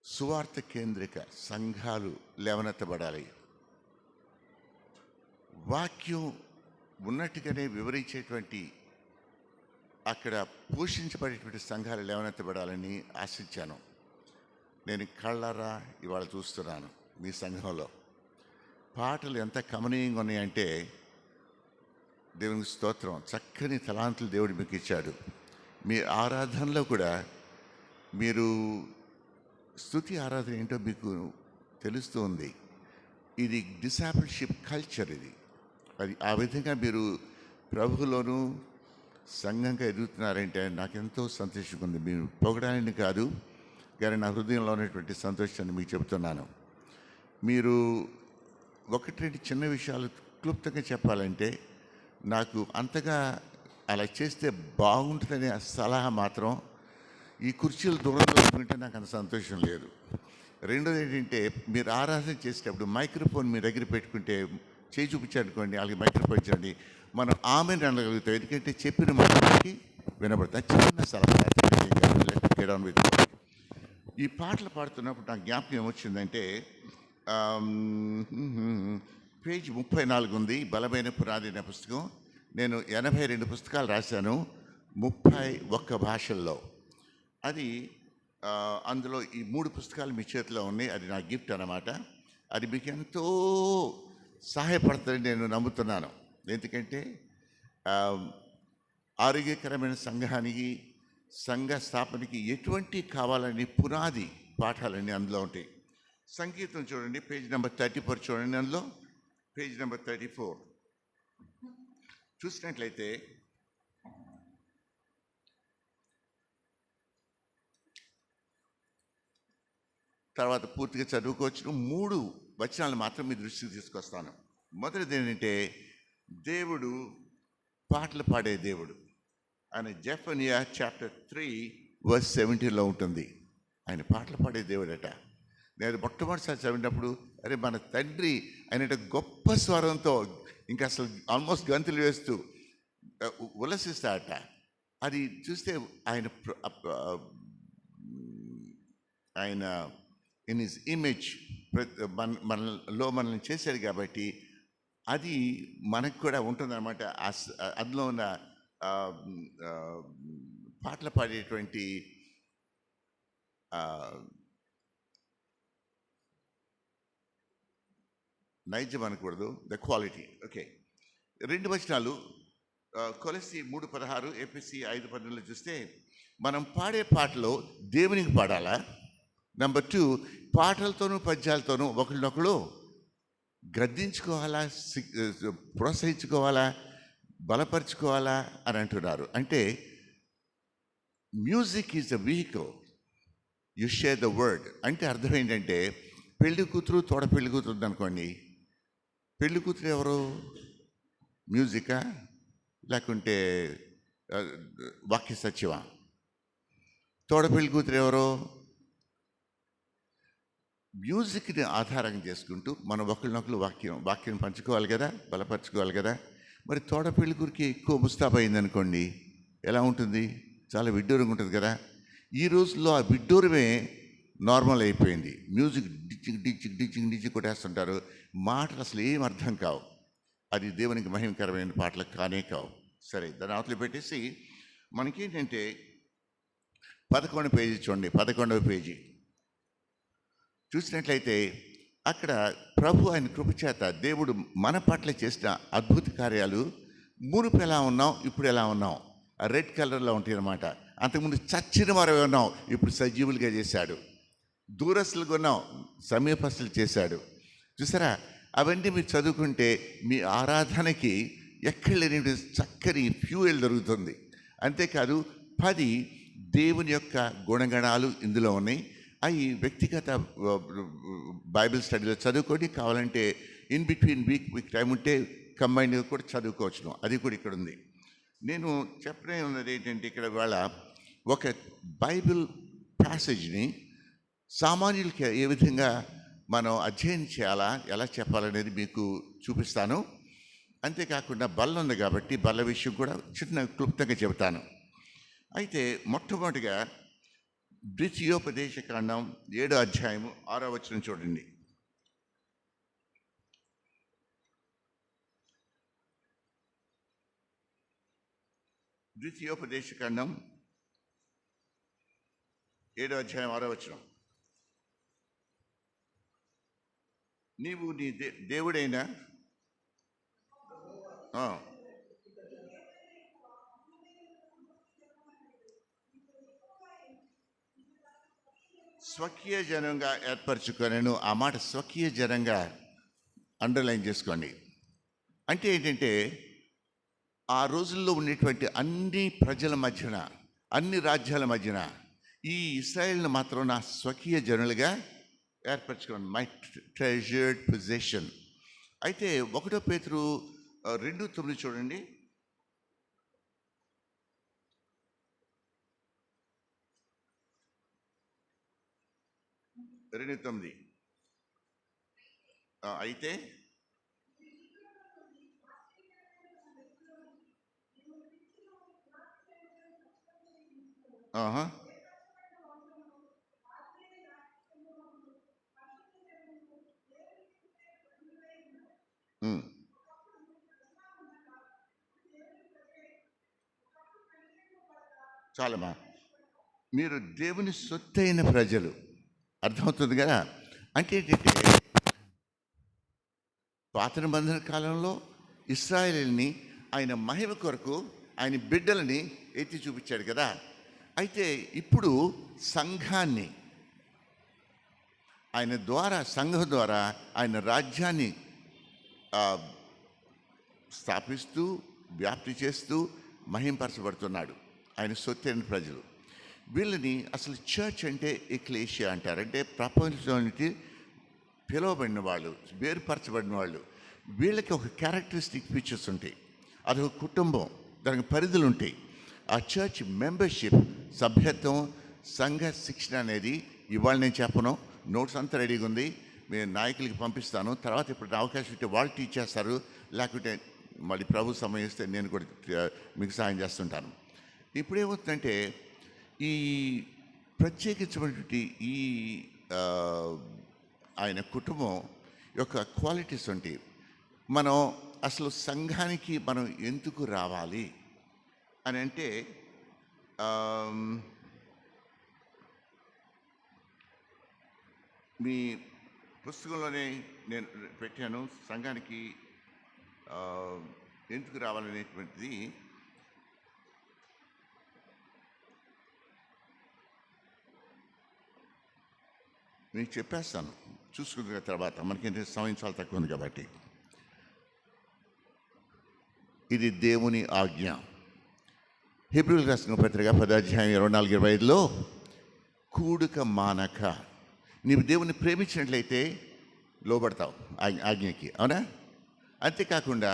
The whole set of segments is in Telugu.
సువార్త కేంద్రిక సంఘాలు లేవనెత్తబడాలి. వాక్యం ఉన్నట్టుగానే వివరించేటువంటి అక్కడ పోషించబడేటువంటి సంఘాలు లేవనెత్తబడాలని ఆశించాను. నేను కళ్ళారా ఇవాళ చూస్తున్నాను. మీ సంఘంలో పాటలు ఎంత కమనీయంగా ఉన్నాయంటే దేవునికి స్తోత్రం. చక్కని తలాంతులు దేవుడు మీకు ఇచ్చాడు. మీ ఆరాధనలో కూడా మీరు స్తుతి ఆరాధన ఏంటో మీకు తెలుస్తూ ఉంది. ఇది డిసాపిల్షిప్ కల్చర్. ఇది అది ఆ విధంగా మీరు ప్రభువులోనూ సంఘంగా ఎదుగుతున్నారంటే నాకెంతో సంతోషంగా ఉంది. మీరు పొగడాలని కాదు కానీ నా హృదయంలో ఉన్నటువంటి సంతోషాన్ని మీకు చెబుతున్నాను. మీరు ఒకటి రెండు చిన్న విషయాలు క్లుప్తంగా చెప్పాలంటే నాకు అంతగా అలా చేస్తే బాగుంటుందనే సలహా మాత్రం ఈ కుర్చీలు దూరంగా పెట్టుకుంటే నాకు అంత సంతోషం లేదు. రెండోది ఏంటంటే మీరు ఆరాధన చేసేటప్పుడు మైక్రోఫోన్ మీ దగ్గర పెట్టుకుంటే చేయి చూపించారనుకోండి, వాళ్ళకి మైక్రోఫోన్ ఇచ్చండి, మనం ఆమెను అనగలుగుతాం. ఎందుకంటే చెప్పిన మాటలకి వినబడతాయి. చిన్న సలహా. ఈ పాటలు పాడుతున్నప్పుడు నాకు జ్ఞాపకం ఏమొచ్చిందంటే పేజ్ 34 ఉంది. బలమైన పునాది అనే పుస్తకం. నేను 82 పుస్తకాలు రాశాను 31 భాషల్లో. అది అందులో ఈ 3 పుస్తకాలు మీ చేతిలో ఉన్నాయి. అది నా గిఫ్ట్ అన్నమాట. అది మీకు ఎంతో సహాయపడుతుందని నేను నమ్ముతున్నాను. ఎందుకంటే ఆరోగ్యకరమైన సంఘానికి, సంఘ స్థాపనకి ఎటువంటి కావాలని పునాది పాఠాలన్నీ అందులో ఉంటాయి. సంగీతం చూడండి, పేజ్ నెంబర్ 34 చూడండి. అందులో పేజ్ నెంబర్ 34 చూసినట్లయితే తర్వాత పూర్తిగా చదువుకోవచ్చు. 3 వచనాలు మాత్రం మీ దృష్టికి తీసుకొస్తాను. మొదటిది ఏంటంటే దేవుడు పాటలు పాడే దేవుడు. ఆయన జెఫనియా చాప్టర్ 3:17 ఉంటుంది. ఆయన పాటలు పాడే దేవుడట. నేను మొట్టమొదటిసారి చదివినప్పుడు అరే మన తండ్రి ఆయన గొప్ప స్వరంతో ఇంకా అసలు ఆల్మోస్ట్ గంతులు వేస్తూ ఉల్లసిస్తాడట. అది చూస్తే ఆయన ఇన్ హిస్ ఇమేజ్ మనలో మనల్ని చేశాడు కాబట్టి అది మనకు కూడా ఉంటుందన్నమాట. అందులో ఉన్న పాటలు పాడేటువంటి నైజం అనకూడదు, ద క్వాలిటీ. ఓకే, 2 వచనాలు కొలస్సీ 3:16, ఎఫెసీ 5:12 చూస్తే మనం పాడే పాటలో దేవునికి పాడాలా. నెంబర్ 2, పాటలతోనూ పద్యాలతోనూ ఒకరినొకరు గద్దించుకోవాలా, ప్రోత్సహించుకోవాలా, బలపరుచుకోవాలా అని అంటున్నారు. అంటే music is a vehicle, you share the word. అంటే అర్థం ఏంటంటే పెళ్లి కూతురు తోడ పెళ్లి కూతురు ఉందనుకోండి, పెళ్లి కూతురు ఎవరు? మ్యూజికా లేకుంటే వాక్య సత్యమా? తోడ పెళ్లి కూతురు ఎవరు? మ్యూజిక్ని ఆధారం చేసుకుంటూ మనం ఒకరినొకరు వాక్యం పంచుకోవాలి కదా, బలపరచుకోవాలి కదా. మరి తోడ పెళ్లి కూతురికి ఎక్కువ ముస్తాబైంది అనుకోండి, ఎలా ఉంటుంది? చాలా విడ్డూరంగా ఉంటుంది కదా. ఈ రోజుల్లో ఆ విడ్డూరమే నార్మల్ అయిపోయింది. మ్యూజిక్ డిచ్చింగ్ కొట్టేస్తుంటారు. మాటలు అసలు ఏం అర్థం కావు. అది దేవునికి మహిమకరమైన పాటలు కానే కావు. సరే, దాని అవతల పెట్టేసి మనకేంటంటే 11వ పేజీ చూడండి. 11వ పేజీ చూసినట్లయితే అక్కడ ప్రభు ఆయన కృపచేత దేవుడు మన పట్ల చేసిన అద్భుత కార్యాలు, మునుపు ఎలా ఉన్నాం, ఇప్పుడు ఎలా ఉన్నాం, రెడ్ కలర్లో ఉంటాయి అన్నమాట. అంతకుముందు చచ్చిన వారు ఉన్నాం, ఇప్పుడు సజీవులుగా చేశాడు. దూరస్తులుగా ఉన్నాం, సమీపస్తులు చేశాడు. చూసారా? అవన్నీ మీరు చదువుకుంటే మీ ఆరాధనకి ఎక్కడ లేని చక్కని ఫ్యూయల్ దొరుకుతుంది. అంతేకాదు 10 దేవుని యొక్క గుణగణాలు ఇందులో ఉన్నాయి. అవి వ్యక్తిగత బైబిల్ స్టడీలో చదువుకొని, కావాలంటే ఇన్ బిట్వీన్ వీక్ టైం ఉంటే కంబైన్గా కూడా చదువుకోవచ్చును. అది కూడా ఇక్కడ ఉంది. నేను చెప్పనే ఉన్నది ఏంటంటే ఇక్కడ వాళ్ళ ఒక బైబిల్ ప్యాసేజ్ని సామాన్యులకి ఏ విధంగా మనం అధ్యయనం చేయాలా, ఎలా చెప్పాలనేది మీకు చూపిస్తాను. అంతేకాకుండా బల్ల ఉంది కాబట్టి బల్ల విషయం కూడా చిన్న క్లుప్తంగా చెబుతాను. అయితే మొట్టమొదటిగా ద్వితీయోపదేశ కాండం 7వ అధ్యాయము 6వ వచనం చూడండి. ద్వితీయోపదేశ కాండం 7వ అధ్యాయం 6వ వచనం. నీవు నీ దేవుడైన స్వకీయ జనంగా ఏర్పరచుకొనెను. ఆ మాట స్వకీయ జనంగా అండర్లైన్ చేసుకోండి. అంటే ఏంటంటే ఆ రోజుల్లో ఉండేటువంటి అన్ని ప్రజల మధ్యన, అన్ని రాజ్యాల మధ్యన ఈ ఇశ్రాయేల్ని మాత్రం నా స్వకీయ జనులుగా ఏర్పరచుకోండి. My treasured position. అయితే 1 పేతురు 2:9 చూడండి. 2:9. అయితే చాలమ్మా. మీరు దేవుని సొత్తైన ప్రజలు, అర్థమవుతుంది కదా. అంటే ఏంటంటే పాత నిబంధన కాలంలో ఇశ్రాయేలుని ఆయన మహిమ కొరకు ఆయన బిడ్డలని ఎత్తి చూపించాడు కదా. అయితే ఇప్పుడు సంఘాన్ని ఆయన ద్వారా, సంఘం ద్వారా ఆయన రాజ్యాన్ని స్థాపిస్తూ వ్యాప్తి చేస్తూ మహింపరచబడుతున్నాడు ఆయన సొత్తైన ప్రజలు. వీళ్ళని అసలు చర్చ్ అంటే ఎక్లేషియా అంటారు. అంటే ప్రపంచానికి పిలువబడిన వాళ్ళు, వేరుపరచబడిన వాళ్ళు. వీళ్ళకి ఒక క్యారెక్టరిస్టిక్ ఫీచర్స్ ఉంటాయి. అదొక కుటుంబం, దానికి పరిధులు ఉంటాయి. ఆ చర్చ్ మెంబర్షిప్, సభ్యత్వం, సంఘ శిక్షణ అనేది ఇవాళ నేను చెప్పను, నోట్స్ అంతా రెడీగా ఉంది, నేను నాయకులకి పంపిస్తాను. తర్వాత ఇప్పుడు అవకాశం ఇస్తే వాళ్ళు టీచ్ చేస్తారు, లేకుంటే మళ్ళీ ప్రభు సమయం ఇస్తే నేను కూడా మీకు సాయం చేస్తుంటాను. ఇప్పుడు ఏమవుతుందంటే ఈ ప్రత్యేకించినటువంటి ఈ ఆయన కుటుంబం యొక్క క్వాలిటీస్ ఉంటాయి. మనం అసలు సంఘానికి మనం ఎందుకు రావాలి అని అంటే, మీ పుస్తకంలోనే నేను పెట్టాను సంఘానికి ఎందుకు రావాలనేటువంటిది. మీకు చెప్పేస్తాను చూసుకున్న తర్వాత, మనకి సమయం చాలా తక్కువ ఉంది కాబట్టి. ఇది దేవుని ఆజ్ఞ. హెబ్రీయులకు రాసిన పత్రిక 10వ అధ్యాయం 24-25లో కూడుక మానక. నీవు దేవుని ప్రేమించినట్లయితే లోబడతావు ఆజ్ఞకి, అవునా? అంతేకాకుండా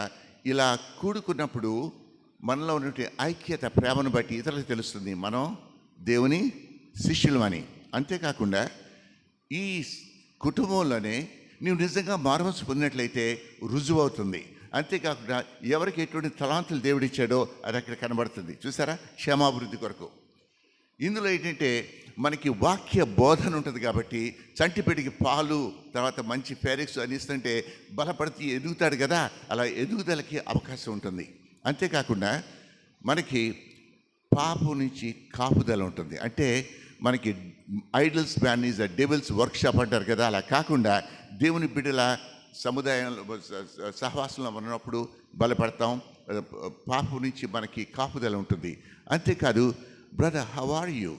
ఇలా కూడుకున్నప్పుడు మనలో ఉన్నటువంటి ఐక్యత, ప్రేమను బట్టి ఇతరులకు తెలుస్తుంది మనం దేవుని శిష్యులమని. అంతేకాకుండా ఈ కుటుంబంలోనే నీవు నిజంగా మారుమనసు పొందినట్లయితే రుజువు అవుతుంది. అంతేకాకుండా ఎవరికి ఎటువంటి తలాంతులు దేవుడిచ్చాడో అది అక్కడ కనబడుతుంది. చూసారా, క్షేమాభివృద్ధి కొరకు. ఇందులో ఏంటంటే మనకి వాక్య బోధన ఉంటుంది కాబట్టి చంటిపెడికి పాలు, తర్వాత మంచి ఫెరిక్స్ అని ఇస్తుంటే బలపడితే ఎదుగుతాడు కదా, అలా ఎదుగుదలకి అవకాశం ఉంటుంది. అంతేకాకుండా మనకి పాపం నుంచి కాపుదల ఉంటుంది. అంటే మనకి idols ban is a devils workshop అంటారు కదా, అలా కాకుండా దేవుని బిడ్డల సముదాయంలో సహవాసంలో ఉన్నప్పుడు బలపడతాం. పాపం నుంచి మనకి కాపుదల ఉంటుంది. అంతేకాదు, brother how are you?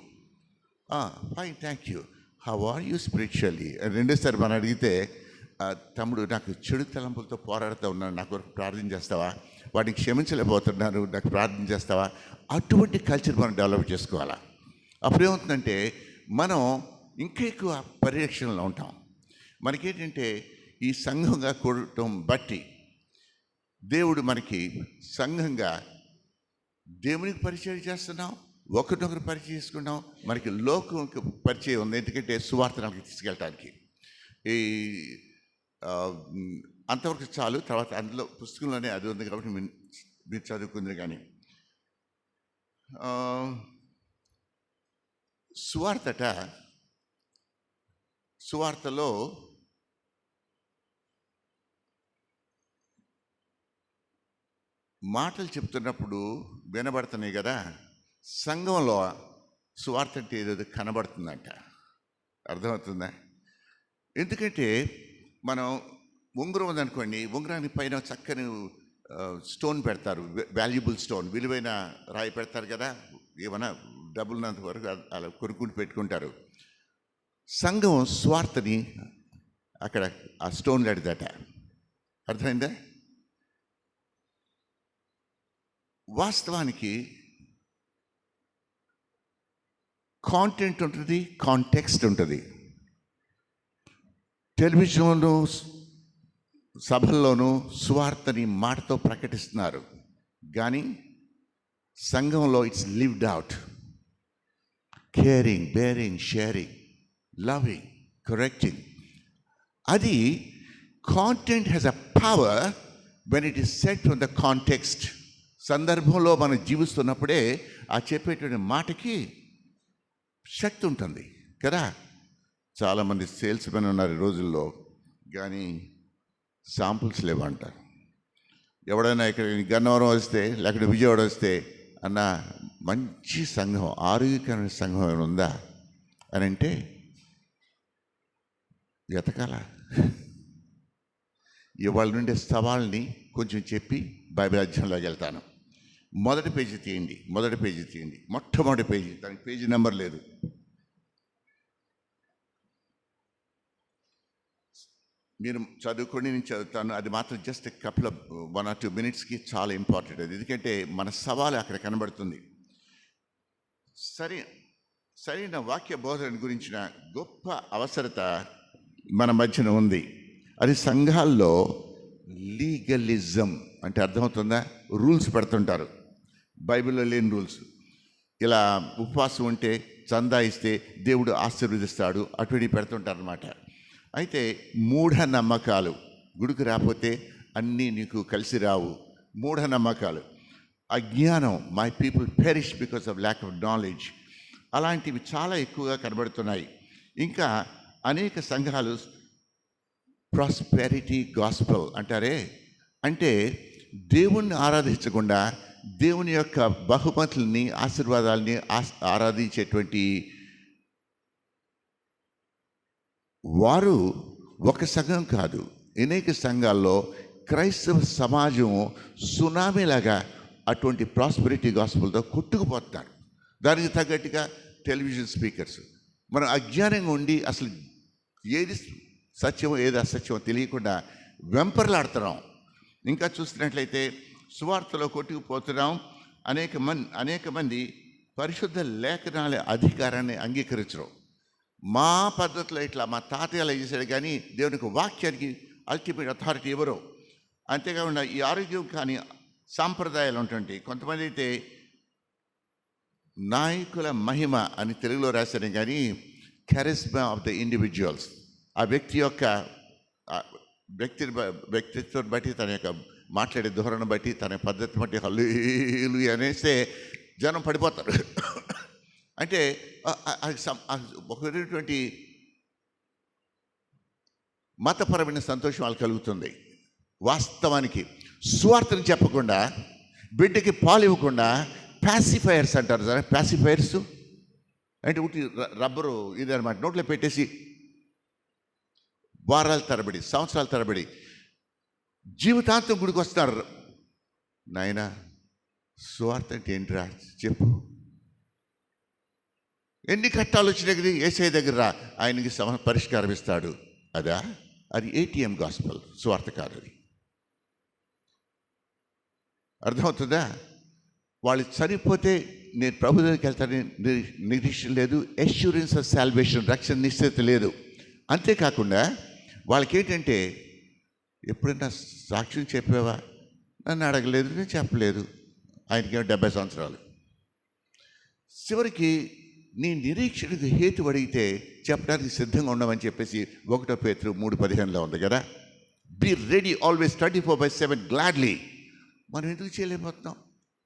Fine, thank you. How are you spiritually? రెండోసారి మనం అడిగితే, తమ్ముడు నాకు చెడు తలంపులతో పోరాడుతూ ఉన్నాను, నాకు వరకు ప్రార్థన చేస్తావా? వాటిని క్షమించలేకపోతున్నాను, నాకు ప్రార్థన చేస్తావా? అటువంటి కల్చర్ మనం డెవలప్ చేసుకోవాలా. అప్పుడేమవుతుందంటే మనం ఇంకా ఎక్కువ పరిరక్షణలో ఉంటాం. మనకేంటంటే ఈ సంఘంగా కూడటం బట్టి దేవుడు మనకి సంఘంగా దేవునికి పరిచయం చేస్తున్నాం, ఒకరినొకరు పరిచయం చేసుకున్నాం, మనకి లోకంకి పరిచయం ఉంది. ఎందుకంటే సువార్తనానికి తీసుకెళ్ళటానికి. ఈ అంతవరకు చాలు. తర్వాత అందులో పుస్తకంలోనే అది ఉంది కాబట్టి మీరు చదువుకుంది. కానీ సువార్తలో మాటలు చెప్తున్నప్పుడు వినబడుతున్నాయి కదా, సంఘంలో సువార్త అంటే ఏదో కనబడుతుందంట. అర్థమవుతుందా? ఎందుకంటే మనం ఉంగరం ఉందనుకోండి, ఉంగరానికి పైన చక్కని స్టోన్ పెడతారు, వాల్యుబుల్ స్టోన్, విలువైన రాయి పెడతారు కదా, ఏమైనా డబ్బులున్నంత వరకు అలా కొనుక్కుంటూ పెట్టుకుంటారు. సంఘం స్వార్థని అక్కడ ఆ స్టోన్ పెడతాట. అర్థమైందా? వాస్తవానికి కాంటెంట్ ఉంటుంది, కాంటెక్స్ట్ ఉంటుంది. టెలివిజన్లోనూ సభల్లోనూ సువార్తని మాటతో ప్రకటిస్తున్నారు, కానీ సంఘంలో it's lived out. Caring, bearing, sharing, loving, correcting. అది content has a power when it is set from the context. సందర్భంలో మనం జీవిస్తున్నప్పుడే ఆ చెప్పేటువంటి మాటకి శక్తి ఉంటుంది కదా. చాలామంది సేల్స్ మెన్ ఉన్నారు ఈ రోజుల్లో, కానీ శాంపుల్స్ లేవంటారు. ఎవడైనా ఇక్కడ గన్నవరం వస్తే, లేకపోతే విజయవాడ వస్తే, అన్న మంచి సంఘం, ఆరోగ్యకరమైన సంఘం ఏమైనా ఉందా అని అంటే ఎతకాల. ఇవాళ నుండే సవాల్ని కొంచెం చెప్పి బైబిల్ అధ్యాయంలోకి వెళ్తాను. మొదటి పేజీ తీయండి, మొట్టమొదటి పేజీ, దానికి పేజీ నెంబర్ లేదు. మీరు చదువుకొని నేను చదువుతాను, అది మాత్రం జస్ట్ కపుల్ ఆఫ్ 1 or 2 minutesకి చాలా ఇంపార్టెంట్ అది. ఎందుకంటే మన సవాలు అక్కడ కనబడుతుంది. సరైన వాక్య బోధన గురించిన గొప్ప అవసరత మన మధ్యన ఉంది. అది సంఘాల్లో లీగలిజం అంటే అర్థమవుతుందా? రూల్స్ పెడుతుంటారు, బైబిల్లో లేని రూల్స్. ఇలా ఉపవాసం ఉంటే, చందా ఇస్తే దేవుడు ఆశీర్వదిస్తాడు, అటువంటి పెడుతుంటారు అన్నమాట. అయితే మూఢనమ్మకాలు, గుడికి రాకపోతే అన్నీ నీకు కలిసి రావు, మూఢనమ్మకాలు, అజ్ఞానం, my people perish because of lack of knowledge, అలాంటివి చాలా ఎక్కువగా కనబడుతున్నాయి. ఇంకా అనేక సంఘాలు ప్రాస్పెరిటీ గాస్పెల్ అంటారే, అంటే దేవుణ్ణి ఆరాధించకుండా దేవుని యొక్క బహుమతుల్ని, ఆశీర్వాదాలని ఆరాధించేటువంటి వారు ఒక సంఘం కాదు, అనేక సంఘాల్లో క్రైస్తవ సమాజం సునామీలాగా అటువంటి ప్రాస్పెరిటీ గాస్పెల్తో కొట్టుకుపోతున్నారు. దానికి తగ్గట్టుగా టెలివిజన్ స్పీకర్స్, మనం అజ్ఞానంగా ఉండి అసలు ఏది సత్యమో ఏది అసత్యమో తెలియకుండా వెంపర్లాడుతున్నాం. ఇంకా చూస్తున్నట్లయితే సువార్తలో కొట్టుకుపోతున్నాం. అనేక మంది పరిశుద్ధ లేఖనాల అధికారాన్ని అంగీకరించరు. మా పద్ధతిలో ఇట్లా మా తాతయ్య అలా చేశాడు, కానీ దేవునికి వాక్యానికి అల్టిమేట్ అథారిటీ ఎవరో. అంతేకాకుండా ఈ ఆరోగ్యం కానీ సాంప్రదాయాలు ఉంటుంటాయి. కొంతమంది అయితే నాయకుల మహిమ అని తెలుగులో రాశారు, కానీ కెరిస్మా ఆఫ్ ద ఇండివిజువల్స్, ఆ వ్యక్తి యొక్క వ్యక్తిత్వం బట్టి, తన యొక్క మాట్లాడే ధోరణి బట్టి, తన పద్ధతిని బట్టి హల్లేలు అనేస్తే జనం పడిపోతారు. అంటే ఒకటువంటి మతపరమైన సంతోషం వాళ్ళకి కలుగుతుంది. వాస్తవానికి స్వార్థను చెప్పకుండా, బిడ్డకి పాలు ఇవ్వకుండా ప్యాసిఫైయర్స్ అంటారు సార్. ప్యాసిఫైయర్స్ అంటే ఉట్టి రబ్బరు ఇది అనమాట, నోట్లో పెట్టేసి వారాల తరబడి, సంవత్సరాల తరబడి, జీవితాంతం గుడికి వస్తున్నారు. నాయనా స్వార్థ అంటే ఏంటిరా చెప్పు, ఎన్ని కట్టాలు వచ్చిన దగ్గర ఏసై దగ్గర రా, ఆయనకి పరిష్కారం ఇస్తాడు. అది ATM గాస్పెల్, స్వార్థ కాదు అది. అర్థమవుతుందా? వాళ్ళు చనిపోతే నేను ప్రభు దగ్గరికి వెళ్తానని నిరీక్షణ లేదు, అష్యూరెన్స్ ఆఫ్ సాల్వేషన్, రక్షణ నిశ్చిత లేదు. అంతేకాకుండా వాళ్ళకి ఏంటంటే, ఎప్పుడైనా సాక్ష్యం చెప్పావా? నన్ను అడగలేదు, నేను చెప్పలేదు. ఆయనకేమో 70 సంవత్సరాలు. చివరికి నీ నిరీక్షణకు హేతు అడిగితే చెప్పడానికి సిద్ధంగా ఉండమని చెప్పేసి 1 Peter 3:15 ఉంది కదా. Be ready always 24/7 gladly. మనం ఎందుకు చేయలేకపోతున్నాం?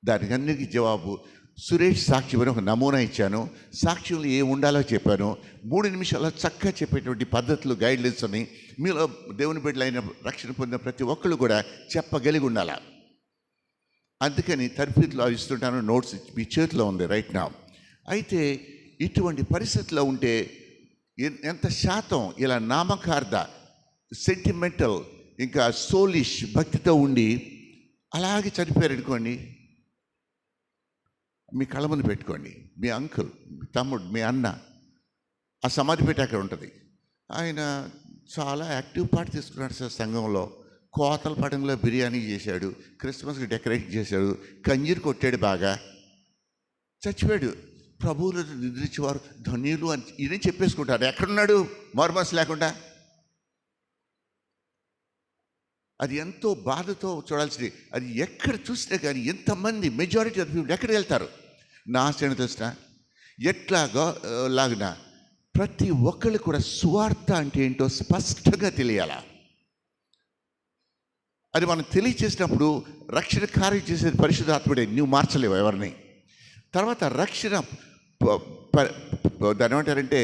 దానికి అన్నిటికీ జవాబు సురేష్ సాక్ష్యం అని ఒక నమూనా ఇచ్చాను. సాక్ష్యంలో ఏం ఉండాలో చెప్పాను. 3 నిమిషాల్లో చక్కగా చెప్పేటువంటి పద్ధతులు, గైడ్లైన్స్ అని మీలో దేవుని బిడ్డలైన రక్షణ పొందిన ప్రతి ఒక్కళ్ళు కూడా చెప్పగలిగి ఉండాలి. అందుకని తరఫీదులో ఇస్తుంటాను. నోట్స్ మీ చేతిలో ఉంది రైట్ నా. అయితే ఇటువంటి పరిస్థితుల్లో ఉంటే ఎంత శాతం ఇలా నామకార్థ, సెంటిమెంటల్, ఇంకా సోలిష్ భక్తితో ఉండి అలాగే చనిపోయారు అనుకోండి. మీ కళ్ళ ముందు పెట్టుకోండి, మీ అంకుల్, మీ తమ్ముడు, మీ అన్న ఆ సమాధి పెట్టి అక్కడ ఉంటుంది. ఆయన చాలా యాక్టివ్ పార్ట్ తీసుకున్నాడు సార్ సంఘంలో. కోతల పడంలో బిర్యానీ చేశాడు, క్రిస్మస్కి డెకరేట్ చేశాడు, కంజీరు కొట్టాడు బాగా, చచ్చిపోయాడు. ప్రభువులు నిద్రించేవారు ధన్యులు అని ఇదే చెప్పేసుకుంటారు. ఎక్కడున్నాడు మారుమనసు లేకుండా? అది ఎంతో బాధతో చూడాల్సింది. అది ఎక్కడ చూసినా కానీ ఎంతమంది మెజారిటీ ఆఫ్ పీపుల్ ఎక్కడికి వెళ్తారు? నా ఆశ తెలిసిన ఎట్లాగా లాగిన ప్రతి ఒక్కళ్ళు కూడా సువార్త అంటే ఏంటో స్పష్టంగా తెలియాల. అది మనం తెలియచేసినప్పుడు రక్షణ కార్యం చేసేది పరిశుద్ధాత్ముడే, నువ్వు మార్చలేవు ఎవరిని. తర్వాత రక్షణ దాని ఏమంటారంటే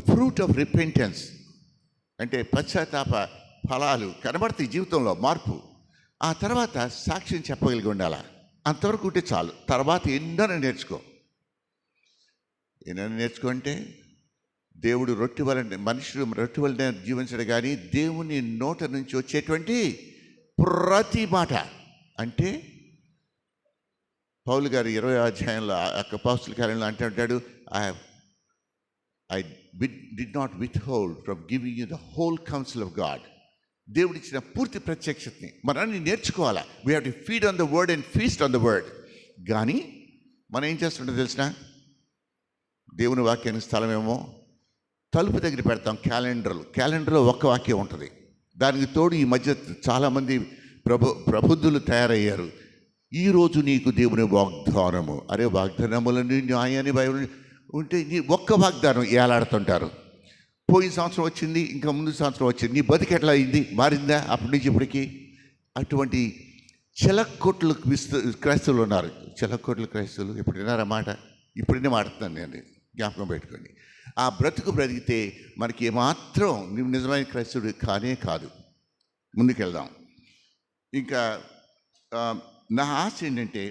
ఫ్రూట్ ఆఫ్ రిపెంటెన్స్ అంటే పశ్చాత్తాప ఫలాలు కనబడతాయి జీవితంలో, మార్పు. ఆ తర్వాత సాక్ష్యం చెప్పగలిగి ఉండాలి. అంతవరకు ఉంటే చాలు. తర్వాత ఎన్నో నేర్చుకో అంటే దేవుడు రొట్టె వలన, మనుషుడు రొట్టె వలన జీవించడు, కానీ దేవుని నోట నుంచి వచ్చేటువంటి ప్రతి మాట. అంటే పౌలు గారు 20వ అధ్యాయంలో అపోస్తల కార్యంలో అంటాడు, I did not withhold from giving you the whole council of God. దేవుడు ఇచ్చిన పూర్తి ప్రత్యక్షతని మనల్ని నేర్చుకోవాలా. We have to feed on the word and feast on the word. కానీ మనం ఏం చేస్తుంటో తెలిసిన, దేవుని వాక్యానికి స్థలమేమో తలుపు దగ్గర పెడతాం. క్యాలెండర్లో ఒక్క వాక్యం ఉంటుంది. దానికి తోడు ఈ మధ్య చాలామంది ప్రబుద్ధులు తయారయ్యారు. ఈరోజు నీకు దేవుని వాగ్దానము. అరే వాగ్దానములని న్యాయాన్ని బైబిల్ ఉంటే నీ ఒక్క వాగ్దానం ఏలాడుతుంటారు. పోయిన సంవత్సరం వచ్చింది, ఇంకా ముందు సంవత్సరం వచ్చింది, నీ బతికి ఎట్లా అయింది, మారిందా అప్పటి నుంచి ఇప్పటికీ? అటువంటి చిలక్కొట్లు క్రైస్తవులు ఉన్నారు. చిలక్కొట్లు క్రైస్తవులు ఇప్పుడు విన్నారా మాట? ఇప్పుడనే మాట్లాడుతున్నాను నేను, జ్ఞాపకం పెట్టుకోండి. ఆ బ్రతికితే మనకి ఏమాత్రం నిజమైన క్రైస్తవుడు కానే కాదు. ముందుకెళ్దాం. ఇంకా నా ఆశ ఏంటంటే,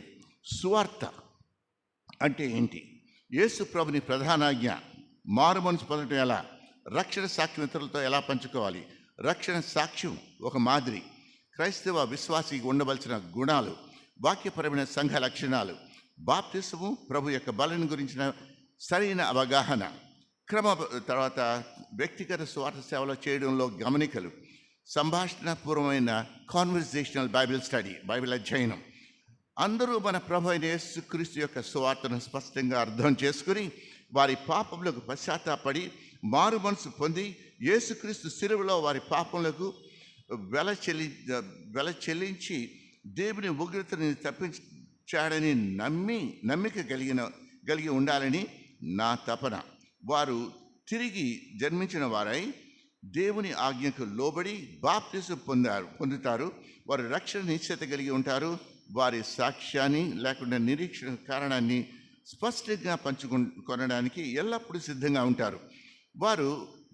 సువార్త అంటే ఏంటి? యేసు ప్రభుని ప్రధానాజ్ఞ, మారు మనసు పొందటం ఎలా, రక్షణ సాక్ష్యం ఇతరులతో ఎలా పంచుకోవాలి, రక్షణ సాక్ష్యం ఒక మాదిరి, క్రైస్తవ విశ్వాసికి ఉండవలసిన గుణాలు, వాక్యపరమైన సంఘ లక్షణాలు, బాప్తిసము, ప్రభు యొక్క బలను గురించిన సరైన అవగాహన, తర్వాత వ్యక్తిగత స్వార్థ సేవలో చేయడంలో గమనికలు, సంభాషణపూర్వమైన కాన్వర్జేషనల్ బైబిల్ స్టడీ, బైబిల్ అధ్యయనం. అందరూ మన ప్రభు అయిన యేసుక్రీస్తు యొక్క సువార్తను స్పష్టంగా అర్థం చేసుకుని వారి పాపములకు పశ్చాత్తాపడి మారు మనసు పొంది యేసుక్రీస్తు శిలువలో వారి పాపములకు వెల చెల్లించి దేవుని ఉగ్రతని తప్పించాడని నమ్మిక కలిగి ఉండాలని నా తపన. వారు తిరిగి జన్మించిన వారై దేవుని ఆజ్ఞకు లోబడి బాప్తిసం పొందుతారు. వారు రక్షణ నిశ్చయత కలిగి ఉంటారు. వారి సాక్ష్యాన్ని లేకుండా నిరీక్షణ కారణాన్ని స్పష్టంగా పంచుకొనడానికి ఎల్లప్పుడూ సిద్ధంగా ఉంటారు. వారు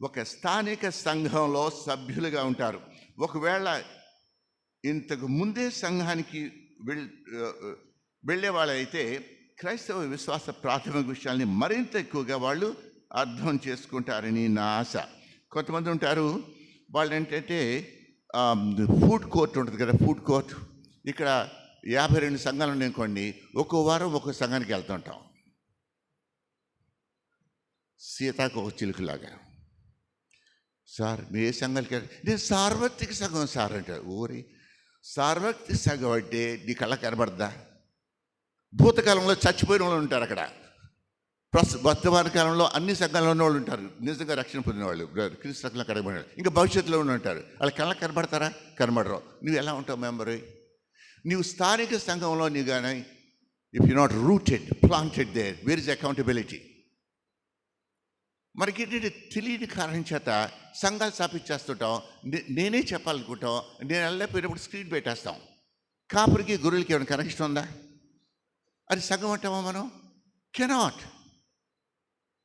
ఒక స్థానిక సంఘంలో సభ్యులుగా ఉంటారు. ఒకవేళ ఇంతకు ముందే సంఘానికి వెళ్ళే వాళ్ళైతే క్రైస్తవ విశ్వాస ప్రాథమిక విషయాల్ని మరింత ఎక్కువగా వాళ్ళు అర్థం చేసుకుంటారని నా ఆశ. కొంతమంది ఉంటారు, వాళ్ళు ఏంటంటే ఫుడ్ కోర్ట్ ఉంటుంది కదా, ఫుడ్ కోర్ట్. ఇక్కడ 52 సంఘాలు ఉన్నాయనుకోండి, ఒక్కో వారం ఒక్కో సంఘానికి వెళ్తుంటాం. సీతాకు ఒక చిలుకులాగా. సార్ మీ ఏ సంఘాలకి? నేను సార్వత్రిక సంఘం సార్ అంటారు. ఊరి సార్వత్రిక సంఘం అంటే నీ కళ్ళ కనబడద్దా? భూతకాలంలో చచ్చిపోయిన వాళ్ళు ఉంటారు అక్కడ. వర్తమాన కాలంలో అన్ని సంఘాల్లో ఉన్న వాళ్ళు ఉంటారు, నిజంగా రక్షణ పొందిన వాళ్ళు, క్రీస్తు రక్షణ కడగబడిన వాళ్ళు. ఇంకా భవిష్యత్తులో ఉంటారు. వాళ్ళ కళ్ళ కనబడతారా? కనబడరు. నువ్వు ఎలా ఉంటావు మెంబరు? నీవు స్థానిక సంఘంలో నీవు కానీ if you not rooted, planted there, where is accountability? మనకి ఏంటంటే తెలియని కారణం చేత సంఘాలు స్థాపించేస్తుంటాం. నేనే చెప్పాలనుకుంటాం, నేను వెళ్ళకపోయినప్పుడు స్క్రీన్ పెట్టేస్తాం. కాపురికి గొర్రెలకి ఏమైనా కనెక్షన్ ఉందా? అది సగం అంటామా మనం? కెనాట్.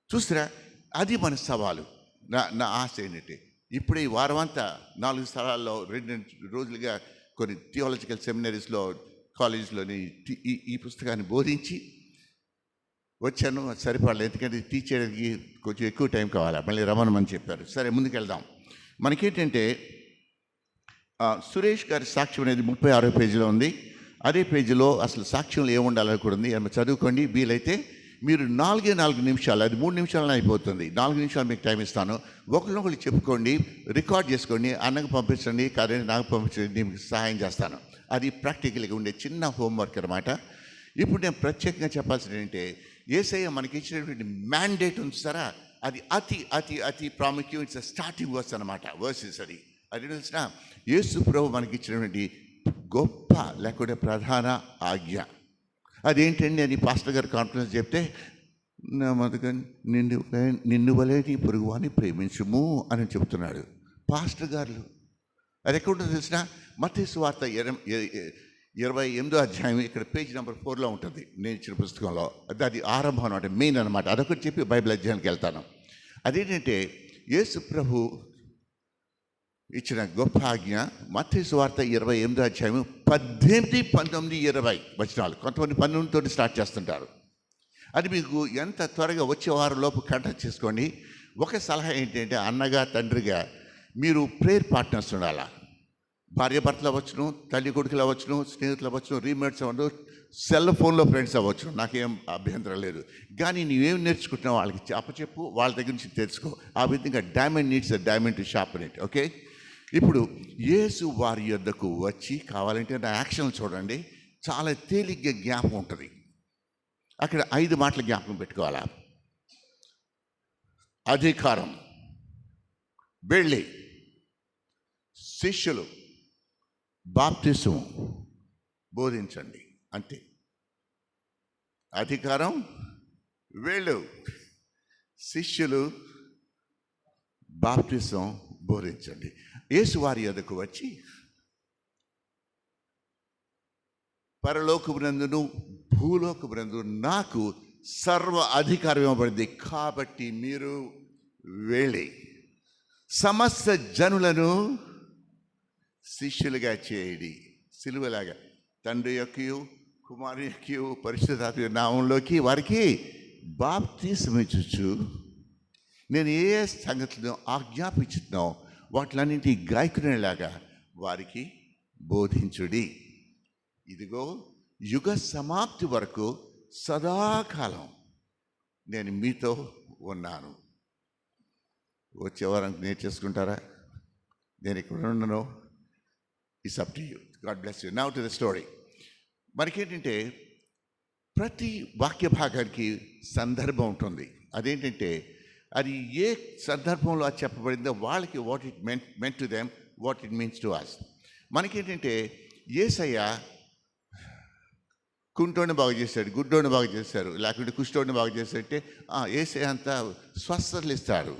చూస్తారా, అది మన సవాలు. నా ఆశ ఏంటంటే, ఇప్పుడు ఈ వారం అంతా 4 స్థలాల్లో 2 రోజులుగా కొన్ని థియాలజికల్ సెమినరీస్లో, కాలేజ్లోని ఈ పుస్తకాన్ని బోధించి వచ్చాను. అది సరిపడలేదు, ఎందుకంటే టీచ్ చేయడానికి కొంచెం ఎక్కువ టైం కావాలి. మళ్ళీ రమ్మనమని చెప్పారు. సరే, ముందుకెళ్దాం. మనకేంటంటే సురేష్ గారి సాక్ష్యం అనేది 36వ పేజీలో ఉంది. అదే పేజీలో అసలు సాక్ష్యంలో ఏముండాలని కూడా ఉంది. చదువుకోండి. వీలైతే మీరు 4 నిమిషాలు, అది 3 నిమిషాలను అయిపోతుంది. 4 నిమిషాలు మీకు టైం ఇస్తాను. ఒకరినొకరు చెప్పుకోండి, రికార్డ్ చేసుకోండి, అన్నకు పంపించండి, కాదని నాకు పంపించండి, మీకు సహాయం చేస్తాను. అది ప్రాక్టికల్గా ఉండే చిన్న హోంవర్క్ అన్నమాట. ఇప్పుడు నేను ప్రత్యేకంగా చెప్పాల్సింది ఏంటంటే, యేసయ్య మనకి ఇచ్చినటువంటి మ్యాండేట్ ఉంచుతారా, అది అతి అతి అతి ప్రాముఖ్యం. ఇట్స్ స్టార్టింగ్ వర్స్ అనమాట. వర్సెస్ అది తెలిసిన యేసు ప్రభు మనకి ఇచ్చినటువంటి గొప్ప లేకుంటే ప్రధాన ఆజ్ఞ. అదేంటండి అని పాస్టర్ గారు కాన్ఫరెన్స్ చెప్తే, నా మతగా నిన్ను వలే నీ పొరుగువాన్ని ప్రేమించుము అని చెప్తున్నాడు పాస్టర్ గారు. అది ఎక్కడ ఉంటుందో తెలిసిన మత్తయి సువార్త 28వ అధ్యాయం, ఇక్కడ పేజ్ నెంబర్ 4లో ఉంటుంది నేను ఇచ్చిన పుస్తకంలో. అది ఆరంభం అనమాట, మెయిన్ అనమాట. అదొకటి చెప్పి బైబిల్ అధ్యాయానికి వెళ్తాను. అదేంటంటే యేసు ప్రభు ఇచ్చిన గొప్ప ఆజ్ఞ మత్తయి సువార్త 28వ అధ్యాయం 18, 19, 20 వచనాలు. కొంతమంది 19తోటి స్టార్ట్ చేస్తుంటారు. అది మీకు ఎంత త్వరగా వచ్చే వారం లోపు కంటెక్ట్ చేసుకోండి. ఒక సలహా ఏంటంటే, అన్నగా తండ్రిగా మీరు ప్రేయర్ పార్ట్నర్స్ ఉండాలా. భార్య భర్తలు అవ్వచ్చును, తల్లి కొడుకులు అవ్వచ్చును, స్నేహితులు అవ్వచ్చును, రీమేట్స్ అవ్వచ్చు, సెల్ ఫోన్లో ఫ్రెండ్స్ అవ్వచ్చు, నాకేం అభ్యంతరం లేదు. కానీ నీవేం నేర్చుకుంటున్నావు వాళ్ళకి అప్పచెప్పు, వాళ్ళ దగ్గర నుంచి తెలుసుకో. ఆ విధంగా diamond needs a diamond to sharpen it. Okay, ఇప్పుడు యేసు వారి యొద్దకు వచ్చి, కావాలంటే నా యాక్షన్ చూడండి, చాలా తేలిగ్గా జ్ఞాపకం ఉంటుంది. అక్కడ 5 మాటలు జ్ఞాపకం పెట్టుకోవాలా. అధికారం, వెళ్ళి, శిష్యులు, బాప్తిసం, బోధించండి. అంతే. అధికారం, వెళ్ళు, శిష్యులు, బాప్తిసం, బోధించండి. యేసు వారి యొద్దకు వచ్చి, పరలోకమునందును భూలోకమునందు నాకు సర్వ అధికారం ఇవ్వబడింది, కాబట్టి మీరు వెళ్ళి సమస్త జనులను శిష్యులుగా చేయండి. సిలువలాగా తండ్రి యొక్కయు కుమారు యొక్కయు పరిశుద్ధాత్మ నామంలోకి వారికి బాప్తిసమిచ్చు, నేను ఏ సంగతులను ఆజ్ఞాపించుతున్నానో వాటిలన్నింటి గాయకునేలాగా వారికి బోధించుడి. ఇదిగో యుగ సమాప్తి వరకు సదాకాలం నేను మీతో ఉన్నాను. వచ్చే వారం నేర్చేసుకుంటారా? నేను ఇక్కడ ఉండను. It's up to you. God bless you. Now to the story. మనకేంటంటే, ప్రతి వాక్య భాగానికి సందర్భం ఉంటుంది. అదేంటంటే, అది ఏ సందర్భంలో అది చెప్పబడిందో వాళ్ళకి what it meant to them, what it means to us. మనకేంటంటే, యేసయ్య కుంటోడిని బాగు చేశాడు, గుడ్డోడిని బాగు చేశారు, లేకుంటే కుష్ఠోడిని బాగు చేశాడంటే యేసయ్య అంతా స్వస్థతలు ఇస్తారు.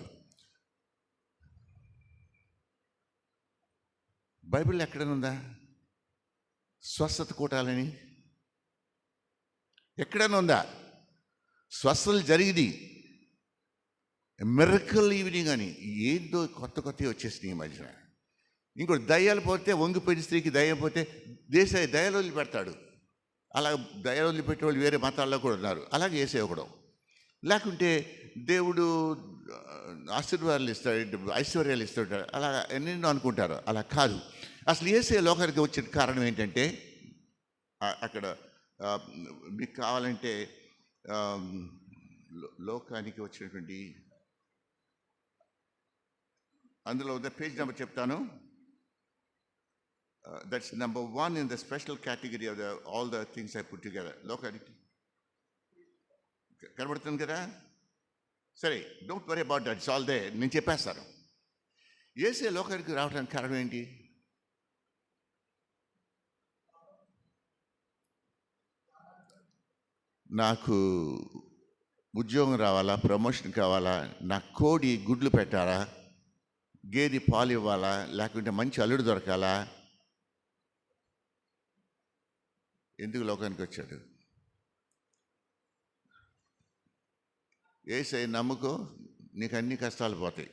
బైబిల్లో ఎక్కడనుందా స్వస్థత కూటాలని? ఎక్కడైనా ఉందా? స్వస్థతలు జరిగింది మిరకల్ ఈవినింగ్ అని ఏందో కొత్తవి వచ్చేసినాయి ఈ మధ్యన. ఇంకోటి దయ్యాలు పోతే, వంగిపోయిన స్త్రీకి దయ్యం పోతే దయ్యాలు వదిలిపెడతాడు. అలా దయ్యాలు వదిలిపెట్టే వాళ్ళు వేరే మతాల్లో కూడా ఉన్నారు. అలాగే యేసయ్య ఒకడు. లేకుంటే దేవుడు ఆశీర్వాదాలు ఇస్తాడు, ఐశ్వర్యాలు ఇస్తాడు, అలా ఎన్నెన్నో అనుకుంటారు. అలా కాదు. అసలు యేసయ్య లోకానికి వచ్చిన కారణం ఏంటంటే, అక్కడ మీకు కావాలంటే లోకానికి వచ్చినటువంటి అందులో పేజ్ నెంబర్ చెప్తాను. That's number 1 in the special category of all the things I put together. లోకానికి కనబడుతుంది కదా? సరే, don't worry about that, it's all they. నేను చెప్పేస్తాను. యేసయ్య లోకానికి రావడానికి కారణం ఏంటి? నాకు ఉద్యోగం రావాలా, ప్రమోషన్ కావాలా, నా కోడి గుడ్లు పెట్టాలా, గేదె పాలు ఇవ్వాలా, లేకుంటే మంచి అల్లుడు దొరకాలా? ఎందుకు లోకానికి వచ్చాడు? యేసయ్య నమ్ముకో, నీకు అన్ని కష్టాలు పోతాయి.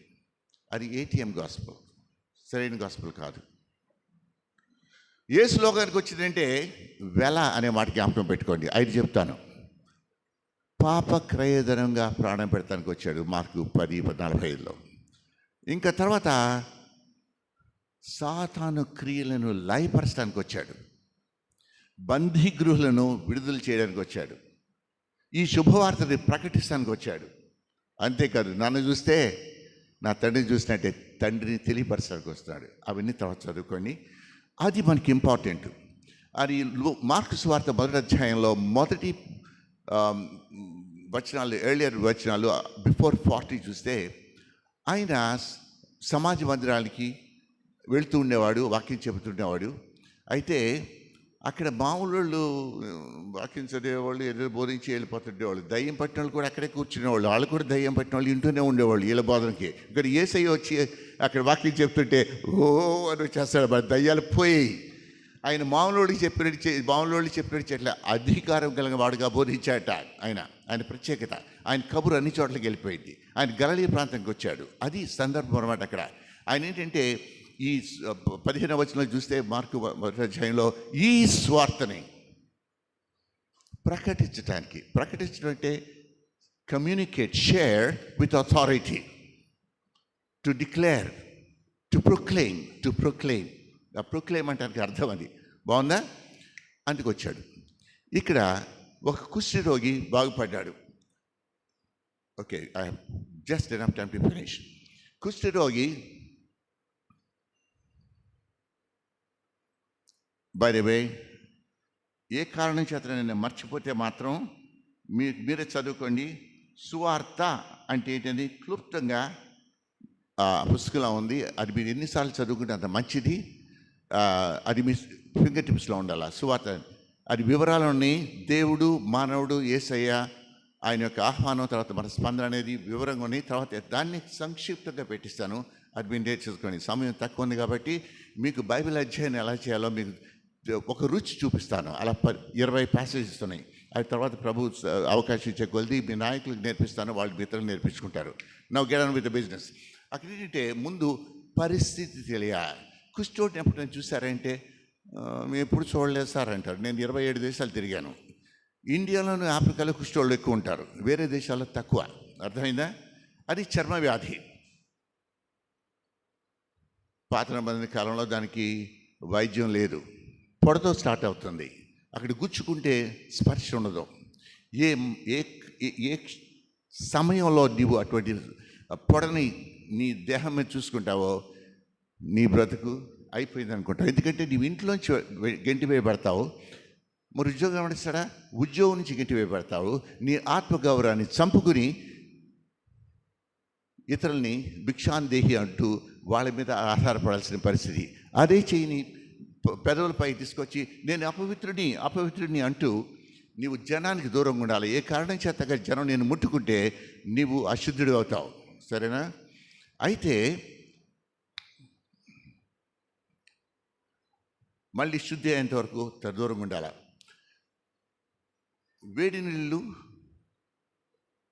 అది ఏటీఎం గాస్పెల్, సరైన గాస్పెల్ కాదు. యేసు లోకానికి వచ్చిందంటే వెల అనే మాట జ్ఞాపకం పెట్టుకోండి. 5 చెప్తాను. పాప క్రయధనంగా ప్రాణం పెడతానికి వచ్చాడు, మార్కు 10:45లో. ఇంకా తర్వాత సాతాను క్రియలను లయపరచడానికి వచ్చాడు, బందీగృహులను విడుదల చేయడానికి వచ్చాడు, ఈ శుభవార్తని ప్రకటిస్తానికి వచ్చాడు. అంతేకాదు, నన్ను చూస్తే నా తండ్రిని చూసినట్టే తండ్రిని తెలియపరచడానికి వస్తున్నాడు. అవన్నీ తర్వాత చదువుకొని, అది మనకి ఇంపార్టెంట్. అది మార్కు సువార్త 1వ అధ్యాయంలో మొదటి వచనాలు, ఎర్లియర్ వచనాలు బిఫోర్ 40 చూస్తే, ఆయన సమాజ మందిరానికి వెళుతూ ఉండేవాడు, వాక్యం చెబుతుండేవాడు. అయితే అక్కడ మామూలు వాక్యం చదివేవాళ్ళు, ఏదో బోధించి వెళ్ళిపోతుండేవాళ్ళు. దయ్యం పట్టిన వాళ్ళు కూడా అక్కడే కూర్చునేవాళ్ళు. వాళ్ళు కూడా దయ్యం పట్టిన వాళ్ళు ఇంటూనే ఉండేవాళ్ళు వీళ్ళ బోధనకి. ఇక్కడ యేసయ్య వచ్చి అక్కడ వాక్యం చెప్తుంటే ఓ అని వచ్చేస్తాడు. మరి దయ్యాలు పోయి ఆయన మామూలుడికి చెప్పినట్టు చెట్ల అధికారం కలిగిన వాడుగా బోధించాట. ఆయన ప్రత్యేకత, ఆయన కబురు అన్ని చోట్లకి వెళ్ళిపోయింది. ఆయన గలిలయ ప్రాంతానికి వచ్చాడు. అది సందర్భం అన్నమాట. అక్కడ ఆయన ఏంటంటే, ఈ 15వ వచనంలో చూస్తే మార్కు 1వ అధ్యాయంలో ఈ స్వార్థని ప్రకటించడం అంటే communicate, share with authority, to declare, to proclaim. Proclaim అంటే అర్థం అది. బాగుందా? అందుకు వచ్చాడు. ఇక్కడ ఒక కుష్ఠరోగి బాగుపడ్డాడు. Okay, I have just enough time to finish. కుష్ఠరోగి, బై ద వే, ఏ కారణం చేత నేను మర్చిపోతే మాత్రం మీరే చదువుకోండి. సువార్త అంటే ఏంటని క్లుప్తంగా పుస్తకంలో ఉంది. అది మీరు ఎన్నిసార్లు చదువుకుంటే అంత మంచిది. అది మీ ఫింగర్ టిప్స్లో ఉండాలి. సువార్త అది వివరాలని దేవుడు, మానవుడు, యేసయ్య, ఆయన యొక్క ఆహ్వానం, తర్వాత మన స్పందన అనేది వివరంగా ఉంది. తర్వాత దాన్ని సంక్షిప్తంగా పెట్టిస్తాను. అది మీరు నేర్చుకోండి. సమయం తక్కువ ఉంది కాబట్టి మీకు బైబిల్ అధ్యయనం ఎలా చేయాలో మీకు ఒక రుచి చూపిస్తాను. అలా 20 ప్యాసేజెస్ ఉన్నాయి. అది తర్వాత ప్రభు అవకాశం ఇచ్చే కొద్ది మీ నాయకులకు నేర్పిస్తాను, వాళ్ళు ఇతరులు నేర్పించుకుంటారు. Now get on with the business. అక్కడ ఏంటంటే ముందు పరిస్థితి తెలియాలి. కుష్ఠరోగిని ఎప్పుడైనా చూసారంటే మేము ఎప్పుడు చూడలేదు సార్ అంటారు. నేను 27 దేశాలు తిరిగాను. ఇండియాలోను, ఆఫ్రికాలో కుష్ఠరోగులు ఎక్కువ ఉంటారు, వేరే దేశాల్లో తక్కువ. అర్థమైందా? అది చర్మ వ్యాధి. పాత నిబంధన కాలంలో దానికి వైద్యం లేదు. పొడతో స్టార్ట్ అవుతుంది. అక్కడ గుచ్చుకుంటే స్పర్శ ఉండదు. ఏ సమయంలో నీవు అటువంటి పొడని నీ దేహం మీద చూసుకుంటావో నీ బ్రతుకు అయిపోయింది అనుకుంటావు. ఎందుకంటే నీవు ఇంట్లోంచి గెంటి వేయబడతావు. మరి ఉద్యోగం ఏమనిస్తాడా? ఉద్యోగం నుంచి గెంటి వేయబడతావు. నీ ఆత్మగౌరవాన్ని చంపుకుని ఇతరుల్ని భిక్షాందేహి అంటూ వాళ్ళ మీద ఆధారపడాల్సిన పరిస్థితి. అదే చేయని పెదవులపై తీసుకొచ్చి నేను అపవిత్రుడిని అంటూ నీవు జనానికి దూరంగా ఉండాలి. ఏ కారణం చేతగా జనం నేను ముట్టుకుంటే నీవు అశుద్ధుడు అవుతావు. సరేనా? అయితే మళ్ళీ శుద్ధి అయ్యేంత వరకు దూరంగా ఉండాలి. వేడి నీళ్ళు,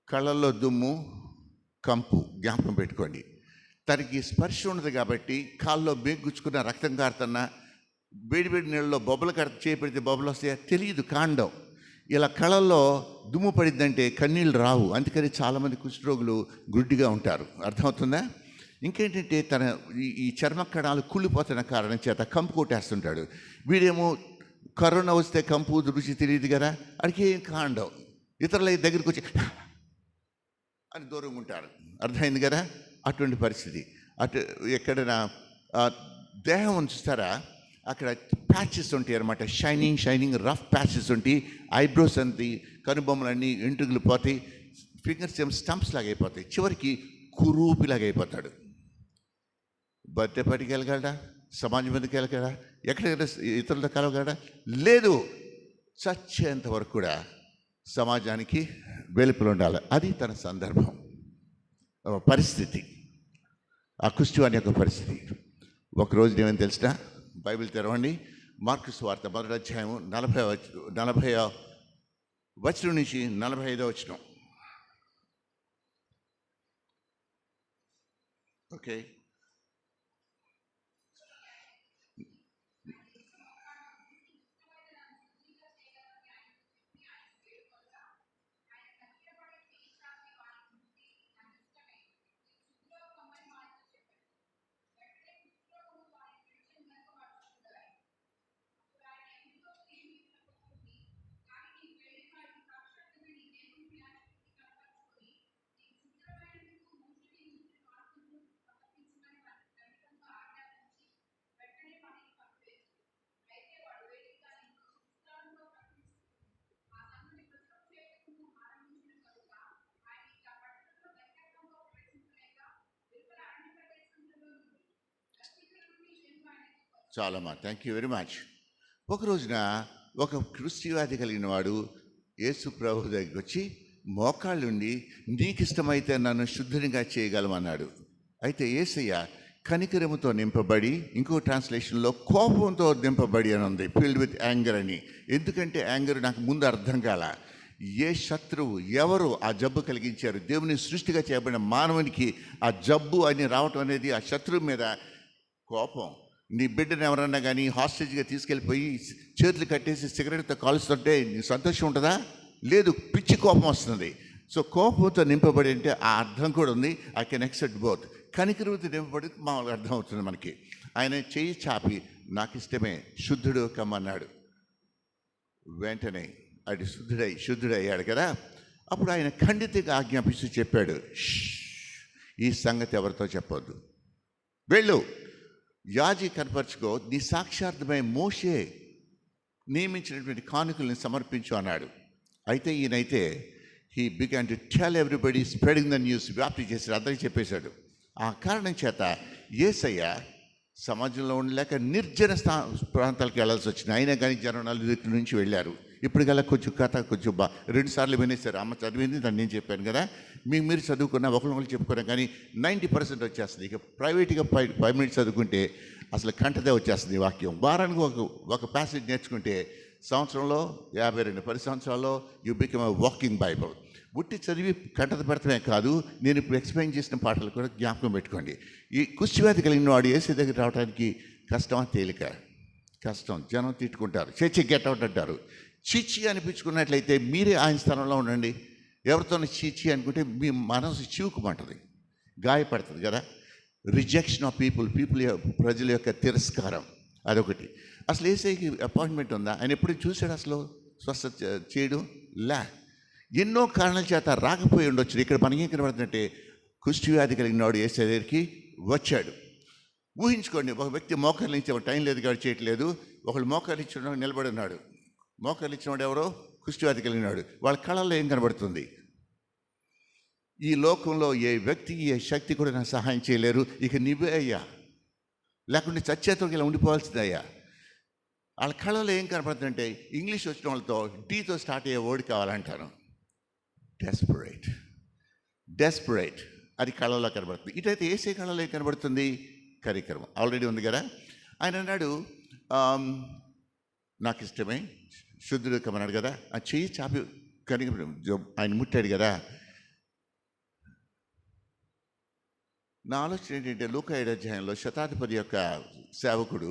కళ్ళల్లో దుమ్ము, కంపు జ్ఞాపకం పెట్టుకోండి. తనకి స్పర్శ ఉండదు కాబట్టి కాల్లో బేగుచ్చుకున్న రక్తం కారుతున్నా, వేడివేడి నీళ్ళలో బొబ్బలు చేపెడితే బొబ్బలు వస్తాయో తెలియదు, కాండం. ఇలా కళ్ళల్లో దుమ్ము పడిద్దంటే కన్నీళ్ళు రావు. అందుకని చాలామంది కుష్ఠరోగులు గుడ్డిగా ఉంటారు. అర్థమవుతుందా? ఇంకేంటంటే తన ఈ చర్మ కణాలు కుళ్ళిపోతున్న కారణం చేత కంపు కొట్టేస్తుంటాడు. వీడేమో కరోనా వస్తే కంపు రుచి తెలియదు కదా, అడికి ఏం కాండం. ఇతరుల దగ్గరికి వచ్చి అని దూరంగా ఉంటారు. అర్థమైంది కదా? అటువంటి పరిస్థితి. ఎక్కడైనా దేహం చూస్తారా, అక్కడ ప్యాచెస్ ఉంటాయి అన్నమాట. షైనింగ్ రఫ్ ప్యాచెస్ ఉంటాయి. ఐబ్రోస్ అంతి, కనుబొమ్మలన్నీ ఎంట్రుకలు పోతాయి, ఫింగర్స్ ఏమో స్టంప్స్ లాగా అయిపోతాయి. చివరికి కురూపిలాగా అయిపోతాడు. బర్త్డే పార్టీకి వెళ్ళగలడా? సమాజం మీదకి వెళ్ళగలడా? ఎక్కడికైనా ఇతరులతో కలవగలడా? లేదు. చచ్చేంత వరకు కూడా సమాజానికి వెలుపల ఉండాలి. అది తన సందర్భం, పరిస్థితి. ఆ కుష్ఠరోగి యొక్క పరిస్థితి. ఒకరోజు ఏమని తెలిసిన, బైబిల్ తెరవండి. మార్కు సువార్త 1వ అధ్యాయం 40వ వచనం నుంచి 45వ వచనం. ఓకే. చాలమ్మా, థ్యాంక్ యూ వెరీ మచ్. ఒక రోజున ఒక క్రిస్టివాది కలిగిన వాడు యేసు ప్రభు దగ్గరికి వచ్చి మోకాళ్ళుండి, నీకు ఇష్టమైతే నన్ను శుద్ధునిగా చేయగలమన్నాడు. అయితే యేసయ్య కనికరముతో నింపబడి, ఇంకో ట్రాన్స్లేషన్లో కోపంతో నింపబడి అని ఉంది, ఫిల్డ్ విత్ యాంగర్ అని. ఎందుకంటే యాంగర్ నాకు ముందు అర్థం కాల. ఏ శత్రువు ఎవరు ఆ జబ్బు కలిగించారు? దేవుని సృష్టిగా చేయబడిన మానవునికి ఆ జబ్బు అని రావటం అనేది ఆ శత్రువు మీద కోపం. నీ బిడ్డను ఎవరన్నా కానీ హాస్టేజ్గా తీసుకెళ్ళిపోయి చేతులు కట్టేసి సిగరెట్తో కాలుస్తుంటే నీ సంతోషం ఉంటుందా? లేదు, పిచ్చి కోపం వస్తుంది. సో కోపంతో నింపబడి అంటే ఆ అర్థం కూడా ఉంది. I can accept both. కనికరంతో నింపబడి మామూలుగా అర్థం అవుతుంది మనకి. ఆయన చేయి చాపి నాకు ఇష్టమే శుద్ధుడు కమ్మన్నాడు. వెంటనే అది శుద్ధుడయ్యాడు కదా. అప్పుడు ఆయన ఖండితంగా ఆజ్ఞాపిస్తూ చెప్పాడు, ఈ సంగతి ఎవరితో చెప్పొద్దు, వెళ్ళు యాజీ కనపరుచుకో, నీ సాక్షార్థమై మోషే నియమించినటువంటి కానుకల్ని సమర్పించు అన్నాడు. అయితే ఈయనైతే he began to tell everybody, spreading the news, వ్యాప్తి చేశాడు, అందరికీ చెప్పేశాడు. ఆ కారణం చేత యేసయ్య సమాజంలో ఉండలేక నిర్జన ప్రాంతాలకు వెళ్ళాల్సి వచ్చింది. అయినా కానీ జనాలు ఇక్కడి నుంచి వెళ్ళారు. ఇప్పుడు గల కొంచెం కథ కొంచెం 2 సార్లు వినేశారు. అమ్మ చదివింది, దాన్ని నేను చెప్పాను కదా. మీరు చదువుకున్నా ఒకళ్ళు చెప్పుకున్నా కానీ 90% వచ్చేస్తుంది. ఇక ప్రైవేట్గా 5 minutes చదువుకుంటే అసలు కంటదే వచ్చేస్తుంది వాక్యం. వారానికి ఒక ప్యాసేజ్ నేర్చుకుంటే సంవత్సరంలో 10 సంవత్సరాల్లో you become a walking Bible. ఉట్టి చదివి కంటత పెడతామే కాదు, నేను ఇప్పుడు ఎక్స్ప్లెయిన్ చేసిన పాటలు కూడా జ్ఞాపకం పెట్టుకోండి. ఈ కుష్టివ్యాధి కలిగిన వాడు యేసు దగ్గర రావడానికి కష్టమా తేలిక? కష్టం. జనం తిట్టుకుంటారు, చర్చి గెట్ అవుట్ అంటారు. చీచి అనిపించుకున్నట్లయితే మీరే ఆయన స్థానంలో ఉండండి. ఎవరితో చీచి అనుకుంటే మీ మనసు చివుకుమంటుంది, గాయపడుతుంది కదా. రిజెక్షన్ ఆఫ్ పీపుల్, ప్రజల యొక్క తిరస్కారం, అదొకటి. అసలు ఏసైకి అపాయింట్మెంట్ ఉందా? ఆయన ఎప్పుడు చూశాడు అసలు స్వస్థత చేయడం? ఎన్నో కారణాల చేత రాకపోయి ఉండొచ్చు. ఇక్కడ మనకి ఏం కనబడుతుందంటే కుష్ఠవ్యాధి కలిగిన వాడు యేసు దగ్గరికి వచ్చాడు. ఊహించుకోండి, ఒక వ్యక్తి మోకాలు ఇచ్చే టైం లేదు కాబట్టి చేయట్లేదు, ఒకళ్ళు మోకాలు ఇచ్చిన నిలబడి ఉన్నాడు. మోకాలు ఇచ్చినవాడు ఎవరో కుష్ఠవ్యాధి కలిగినాడు. వాళ్ళ కళల్లో ఏం కనబడుతుంది? ఈ లోకంలో ఏ వ్యక్తి ఏ శక్తి కూడా నాకు సహాయం చేయలేరు, ఇక నువ్వే అయ్యా, లేకుంటే చచ్చేతోకి ఇలా ఉండిపోవాల్సిందయ్యా. వాళ్ళ కళలో ఏం కనబడుతుందంటే ఇంగ్లీష్ వచ్చిన వాళ్ళతో డీతో స్టార్ట్ అయ్యే వర్డ్ కావాలంటాను. డెస్పరేట్ అది కళలో కనబడుతుంది. ఇటైతే ఏసే కళలో ఏం కనబడుతుంది? కరికరం ఆల్రెడీ ఉంది కదా. ఆయన అన్నాడు, నాకు ఇష్టమే శుద్ధుడు కమ్మన్నాడు కదా. ఆ చెయ్యి చాపి కనికరం ఆయన ముట్టాడు కదా. నా ఆలోచన ఏంటంటే లూకా 7వ అధ్యాయంలో శతాధిపతి యొక్క సేవకుడు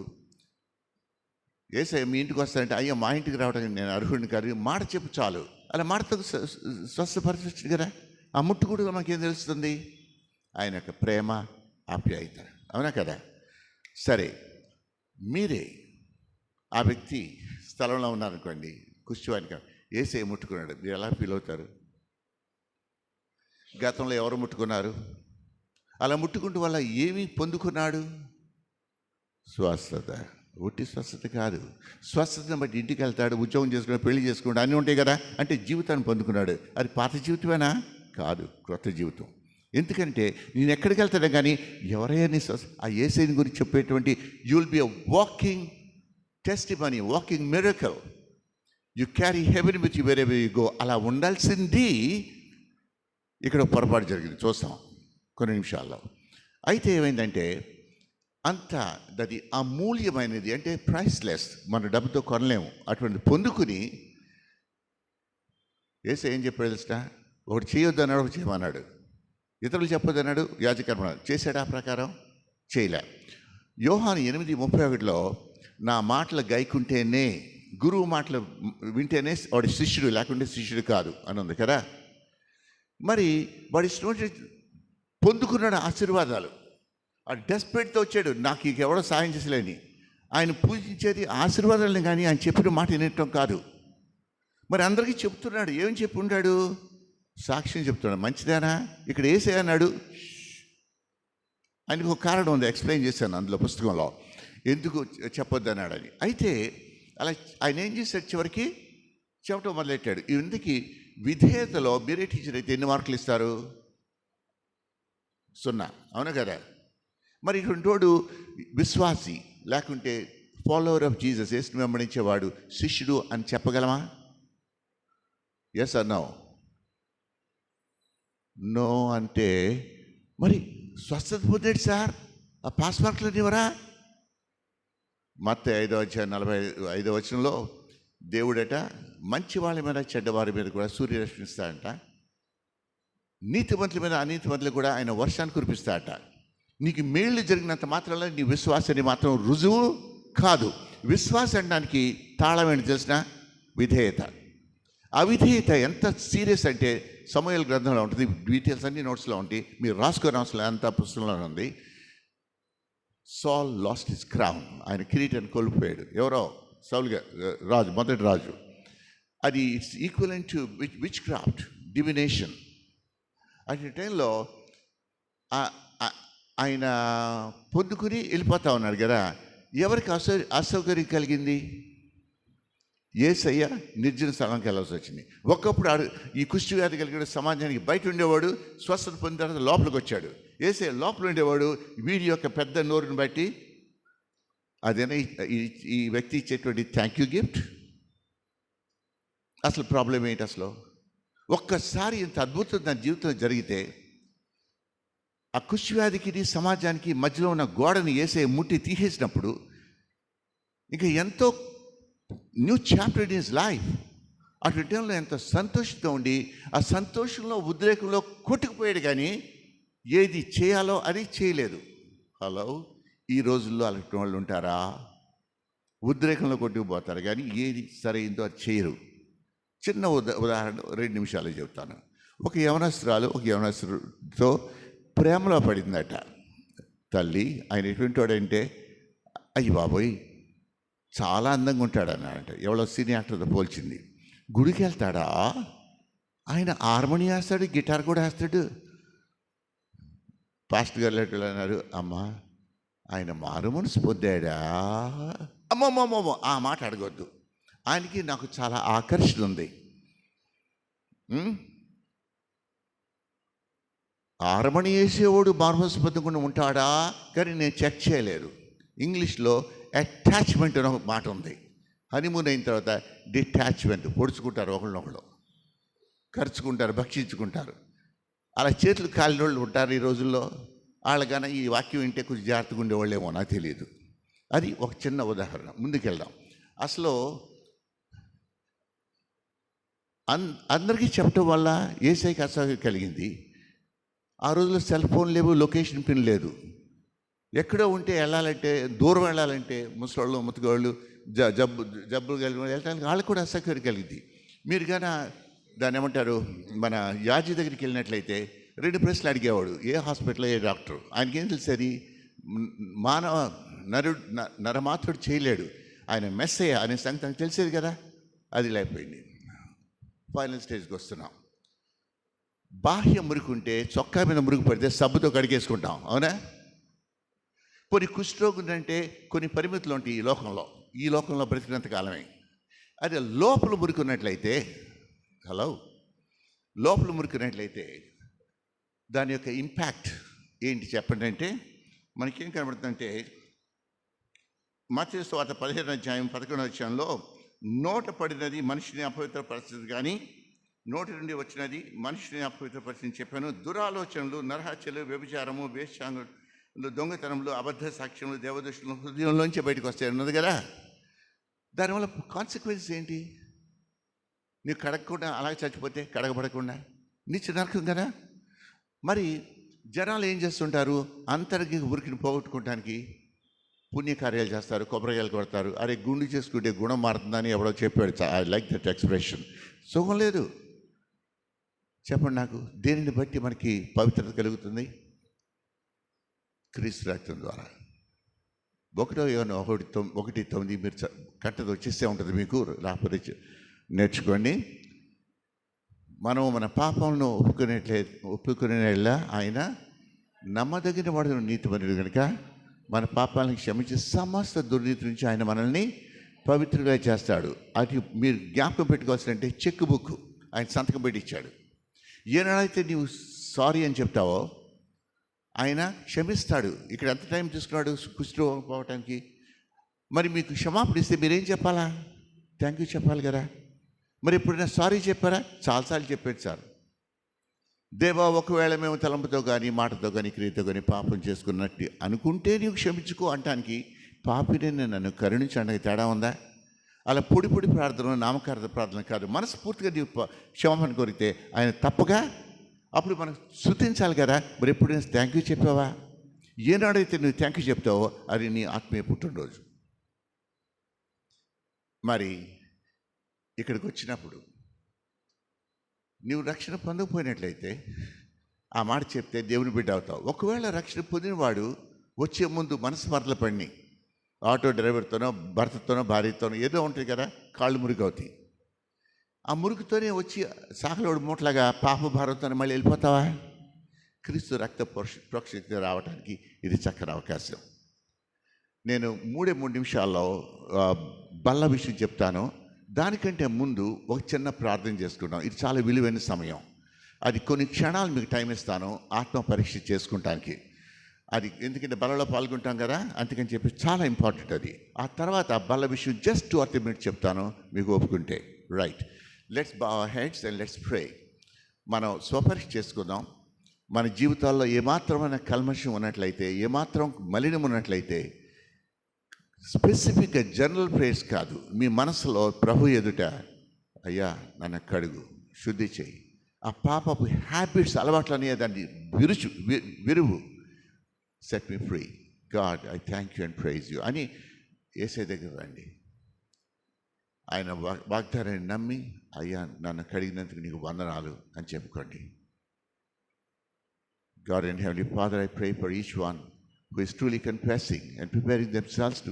యేసయ్య మీ ఇంటికి వస్తానంటే, అయ్యో మా ఇంటికి రావడానికి నేను అర్హుడిని కాదు, మాట చెప్పు చాలు. అలా మాటతో స్వస్థపరచు కదా. ఆ ముట్టు కూడా మనకేం తెలుస్తుంది? ఆయన యొక్క ప్రేమ, ఆప్యాయత, అవునా కదా. సరే, మీరే ఆ వ్యక్తి స్థలంలో ఉన్నారనుకోండి, కుష్టివానికి యేసయ్య ముట్టుకున్నాడు, మీరు ఎలా ఫీల్ అవుతారు? గతంలో ఎవరు ముట్టుకున్నారు? అలా ముట్టుకుంటూ వల్ల ఏమి పొందుకున్నాడు? స్వస్థత. ఒట్టి స్వస్థత కాదు, స్వస్థతను బట్టి ఇంటికి వెళ్తాడు, ఉద్యోగం చేసుకున్నాడు, పెళ్లి చేసుకున్నాడు, అన్నీ ఉంటాయి కదా. అంటే జీవితాన్ని పొందుకున్నాడు. అది పాత జీవితమేనా? కాదు, క్రొత్త జీవితం. ఎందుకంటే నేను ఎక్కడికి వెళ్తాను కానీ ఎవరైనా ఆ యేసయ్యని గురించి చెప్పేటువంటి you will be a walking testimony, walking miracle. You carry heaven with you wherever you go. అలా ఉండాల్సింది ఇక్కడ పొరపాటు జరిగింది, చూస్తాం కొన్ని నిమిషాల్లో. అయితే ఏమైందంటే అంత అది అమూల్యమైనది, అంటే ప్రైస్లెస్, మన డబ్బుతో కొనలేము. అటువంటి పొందుకుని యేసయ్య ఏం చెప్పాడు తెలుసా? ఒకటి చేయొద్దు అన్నాడు, ఒకటి చేయమన్నాడు. ఇతరులు చెప్పొద్దన్నాడు, యాజకర్మ చేశాడు, ఆ ప్రకారం చేయలే. యోహాను 8:31 నా మాటలు గైకుంటేనే, గురువు మాటలు వింటేనే వాడి శిష్యుడు, లేకుంటే శిష్యుడు కాదు అని ఉంది కదా. మరి వాడి స్టూడెంట్ పొందుకున్నాడు ఆశీర్వాదాలు. ఆ డెస్పరేట్తో వచ్చాడు, నాకు ఇంకెవడో సాయం చేసలేని. ఆయన పూజించేది ఆశీర్వాదాలని కానీ ఆయన చెప్పిన మాట వినటం కాదు. మరి అందరికీ చెప్తున్నాడు, ఏం చెప్పి ఉన్నాడు? సాక్ష్యం చెప్తున్నాడు. మంచిదేనా? ఇక్కడ ఏసే అన్నాడు. ఆయనకు ఒక కారణం ఉంది, ఎక్స్ప్లెయిన్ చేశాను అందులో పుస్తకంలో, ఎందుకు చెప్పొద్దు అన్నాడని. అయితే అలా ఆయన ఏం చేశాడు, చివరికి చెప్పడం మొదలెట్టాడు. ఇందుకు విధేయతలో మీరే టీచర్ అయితే ఎన్ని మార్కులు ఇస్తారు? 0. అవునా కదా? మరి ఇటువంటి విశ్వాసి లేకుంటే ఫాలోవర్ ఆఫ్ జీసస్, యేసుని వెంబడించేవాడు శిష్యుడు అని చెప్పగలమా? Yes or no? నో అంటే మరి స్వస్థత పొందాడు సార్, ఆ పాస్ మార్కులు ఇవ్వరా? మత్తయి 5:45 దేవుడట మంచి వాళ్ళ మీద చెడ్డవారి మీద కూడా సూర్యరశ్మి ఇస్తాడంట, నీతిమంతుల మీద అనీతిమంతులు కూడా ఆయన వర్షాన్ని కురిపిస్తాడట. నీకు మేళ్ళు జరిగినంత మాత్రంలో నీ విశ్వాసాన్ని మాత్రం రుజువు కాదు. విశ్వాసం అనడానికి తాళం ఏంటి తెలిసిన? విధేయత. అవిధేయత ఎంత సీరియస్ అంటే సమూయేలు గ్రంథంలో ఉంటుంది, డీటెయిల్స్ అన్ని నోట్స్లో ఉంటాయి, మీరు రాసుకొని అవసరం అంత పుస్తకంలో ఉంది. సాల్ లాస్ట్ హిస్ క్రౌన్, ఆయన కిరీటాన్ని కోల్పోయాడు. ఎవరో సౌలుగా రాజు, మొదటి రాజు. అది it's equivalent to which craft, divination. అటు టైంలో ఆయన పొందుకుని వెళ్ళిపోతా ఉన్నాడు కదా. ఎవరికి అసౌకర్యం కలిగింది? యేసయ్య నిర్జన స్థలంకి వెళ్ళాల్సి వచ్చింది. ఒకప్పుడు ఈ కుష్టి వ్యాధి కలిగిన సమాజానికి బయట ఉండేవాడు, స్వస్థత పొందిన తర్వాత లోపలికి వచ్చాడు. యేసయ్య లోపల ఉండేవాడు. వీడి యొక్క పెద్ద నోరుని బట్టి అదేనా ఈ వ్యక్తి ఇచ్చేటువంటి థ్యాంక్ యూ గిఫ్ట్? అసలు ప్రాబ్లం ఏంటి అసలు? ఒక్కసారి ఇంత అద్భుతం నా జీవితంలో జరిగితే, ఆ కుష్టి వ్యాధికి సమాజానికి మధ్యలో ఉన్న గోడని యేసయ్య ముట్టి తీసేసినప్పుడు ఇంకా ఎంతో new chapter in his life. అటు టైంలో ఎంత సంతోషంతో ఉండి ఆ సంతోషంలో ఉద్రేకంలో కొట్టుకుపోయాడు, కానీ ఏది చేయాలో అది చేయలేదు. హలో, ఈ రోజుల్లో అలాంటి వాళ్ళు ఉంటారా? ఉద్రేకంలో కొట్టుకుపోతారు, కానీ ఏది సరైందో అది చేయరు. చిన్న ఉదాహరణ 2 నిమిషాలు చెప్తాను. ఒక యవనస్తురాలు ఒక యవనస్తుడితో ప్రేమలో పడిందట. తల్లి ఆయన ఎటువంటి వాడంటే, అయ్యి బాబోయ్ చాలా అందంగా ఉంటాడు అన్నాడంట. ఎవరో సినీ యాక్టర్తో పోల్చింది. గుడికి వెళ్తాడా? ఆయన హార్మోని వేస్తాడు, గిటార్ కూడా వేస్తాడు. పాస్టర్ గారు అన్నారు, అమ్మా ఆయన మారు మనసు పొందాడా? అమ్మమ్మమ్మమ్మ ఆ మాట అడగొద్దు. ఆయనకి నాకు చాలా ఆకర్షణ ఉంది. హార్మోని వేసేవాడు మారు మనసు పొందకుండా ఉంటాడా? కానీ నేను చెక్ చేయలేదు. ఇంగ్లీష్లో అటాచ్మెంట్ అనే ఒక మాట ఉంది. హనీమూన్ అయిన తర్వాత డిటాచ్మెంట్, పొడుచుకుంటారు, ఒకళ్ళనొకళ్ళు ఖర్చుకుంటారు, భక్షించుకుంటారు. అలా చేతులు కాలిన వాళ్ళు ఉంటారు ఈ రోజుల్లో. వాళ్ళకన్నా ఈ వాక్యం వింటే కొంచెం జాగ్రత్తగా ఉండేవాళ్ళేమో, నాకు తెలియదు. అది ఒక చిన్న ఉదాహరణ. ముందుకెళ్దాం. అసలు అందరికీ చెప్పడం వల్ల యేసయ్యకి అసహ్యం కలిగింది. ఆ రోజుల్లో సెల్ ఫోన్ లేవు, లొకేషన్ పిన్ లేదు. ఎక్కడో ఉంటే వెళ్ళాలంటే, దూరం వెళ్ళాలంటే ముసలోళ్ళు ముతగోళ్ళు జబ్బులు కలిగిన వెళ్ళడానికి వాళ్ళకి కూడా అసౌకర్యం కలిగింది. మీరు కానీ దాన్ని ఏమంటారు, మన యాజీ దగ్గరికి వెళ్ళినట్లయితే 2 ప్రశ్నలు అడిగేవాడు, ఏ హాస్పిటల్, ఏ డాక్టర్. ఆయనకేం తెలుసది? నరమాత్రుడు చేయలేడు, ఆయన మెస్సయ్య అనే సంగతి నాకు తెలిసేది కదా. అది లేకపోయింది. ఫైనల్ స్టేజ్కి వస్తున్నాం. బాహ్య మురుకుంటే, చొక్కా మీద మురుగు పడితే సబ్బుతో కడిగేసుకుంటాం, అవునా? కొన్ని కుష్ఠరోగులు అంటే కొన్ని పరిమితులు ఉంటాయి ఈ లోకంలో బ్రతికినంత కాలమే. అదే లోపల మురుకున్నట్లయితే, లోపల మురుకున్నట్లయితే దాని యొక్క ఇంపాక్ట్ ఏంటి చెప్పండి అంటే, మనకేం కనబడుతుందంటే, మత్తయి సువార్త 15:11 నోట పడినది మనిషిని అపవిత్రపరచదు, కానీ నోటి నుండి వచ్చినది మనిషిని అపవిత్రపరిచింది చెప్పాను. దురాలోచనలు, నరహత్యలు, వ్యభిచారము, వేశ్యాంగులు, దొంగతనంలో, అబద్ధ సాక్ష్యములు, దేవదృష్టులు హృదయంలోంచి బయటకు వస్తాయి ఉన్నది కదా. దానివల్ల కాన్సిక్వెన్స్ ఏంటి? నీవు కడగకుండా అలాగే చచ్చిపోతే, కడగబడకుండా నిత్య నరకం కదా. మరి జనాలు ఏం చేస్తుంటారు? అంతర్గత ఉరికిని పోగొట్టుకోవడానికి పుణ్యకార్యాలు చేస్తారు, కొబ్బరికాయలు కొడతారు. అరే గుండు చేసుకుంటే గుణం మారుతుందని ఎవడో చెప్పాడు. I like that expression. సుఖం లేదు. చెప్పండి నాకు, దేనిని బట్టి మనకి పవిత్రత కలుగుతుంది? క్రీస్తు రక్తం ద్వారా. 1 యోహాను 1:9 మీరు కట్టది వచ్చేస్తే ఉంటుంది మీకు, రాకపోతే నేర్చుకోండి. మనం మన పాపంను ఒప్పుకునేలా ఆయన నమ్మదగిన వాడు, నీతిమంతుడు కనుక మన పాపాలను క్షమించి సమస్త దుర్నీతి నుంచి ఆయన మనల్ని పవిత్రులుగా చేస్తాడు. అది మీరు జ్ఞాపకం పెట్టుకోవాల్సిందంటే చెక్ బుక్ ఆయన సంతకం పెట్టి ఇచ్చాడు. ఏనాడైతే నీవు సారీ అని చెప్తావో ఆయన క్షమిస్తాడు. ఇక్కడ ఎంత టైం తీసుకున్నాడు కుష్ఠరోగం పోవటానికి? మరి మీకు క్షమాపణ ఇస్తే మీరేం చెప్పాలా? థ్యాంక్ యూ చెప్పాలి కదా. మరి ఎప్పుడైనా సారీ చెప్పారా? చాలాసార్లు చెప్పాడు సార్. దేవా, ఒకవేళ మేము తలంపుతో కానీ మాటతో కానీ క్రియతో కానీ పాపం చేసుకున్నట్టు అనుకుంటే నీవు క్షమించుకో అంటానికి, పాపినే నన్ను కరుణించడానికి తేడా ఉందా? అలా పొడి ప్రార్థన, నామకార్థ ప్రార్థన కాదు. మనస్ఫూర్తిగా నీవు క్షమాపణ కోరితే ఆయన తప్పగా అప్పుడు మనం స్తుతించాలి కదా. మరి ఎప్పుడైనా థ్యాంక్ యూ చెప్పావా? ఏనాడైతే నువ్వు థ్యాంక్ యూ చెప్తావో అది నీ ఆత్మీయ పుట్టినరోజు. మరి ఇక్కడికి వచ్చినప్పుడు నీవు రక్షణ పొందకపోయినట్లయితే ఆ మాట చెప్తే దేవుని బిడ్డ అవుతావు. ఒకవేళ రక్షణ పొందినవాడు వచ్చే ముందు మనసు మరల పడిని ఆటో డ్రైవర్తోనో భర్తతోనో భార్యతోనో ఏదో ఉంటుంది కదా, కాళ్ళు మురుగు అవుతాయి. ఆ మురుగుతోనే వచ్చి సాకలోడు మూటలాగా పాప భారంతో మళ్ళీ వెళ్ళిపోతావా? క్రీస్తు రక్త ప్రోక్షిత రావడానికి ఇది చక్కని అవకాశం. నేను 3 నిమిషాల్లో బల్ల విషయం చెప్తాను. దానికంటే ముందు ఒక చిన్న ప్రార్థన చేసుకుంటాం. ఇది చాలా విలువైన సమయం. అది కొన్ని క్షణాలు మీకు టైం ఇస్తాను ఆత్మ పరీక్ష చేసుకుంటానికి. అది ఎందుకంటే బలలో పాల్గొంటాం కదా, అందుకని చెప్పి చాలా ఇంపార్టెంట్ అది. ఆ తర్వాత బల్ల విషయం జస్ట్ 2 or 3 minutes చెప్తాను మీకు ఒప్పుకుంటే. Right, let's bow our heads and let's pray. మనం స్వపరీక్ష చేసుకుందాం. మన జీవితాల్లో ఏమాత్రమైన కల్మషం ఉన్నట్లయితే, ఏమాత్రం మలినం ఉన్నట్లయితే, స్పెసిఫిక్గా జనరల్ ప్రేయర్స్ కాదు, మీ మనసులో ప్రభు ఎదుట అయ్యా నన్ను కడుగు, శుద్ధి చేయి, ఆ పాపపు హ్యాబిట్స్ అలవాట్లని దాన్ని విరువు, set me free, God I thank you and praise you అని యేసయ్య దగ్గర రండి. ఆయన వాగ్దానాన్ని నమ్మి అయ్యా నన్ను కడిగినందుకు నీకు వందనాలు అని చెప్పుకోండి. God and Heavenly Father, I pray for each one who is truly confessing and preparing themselves to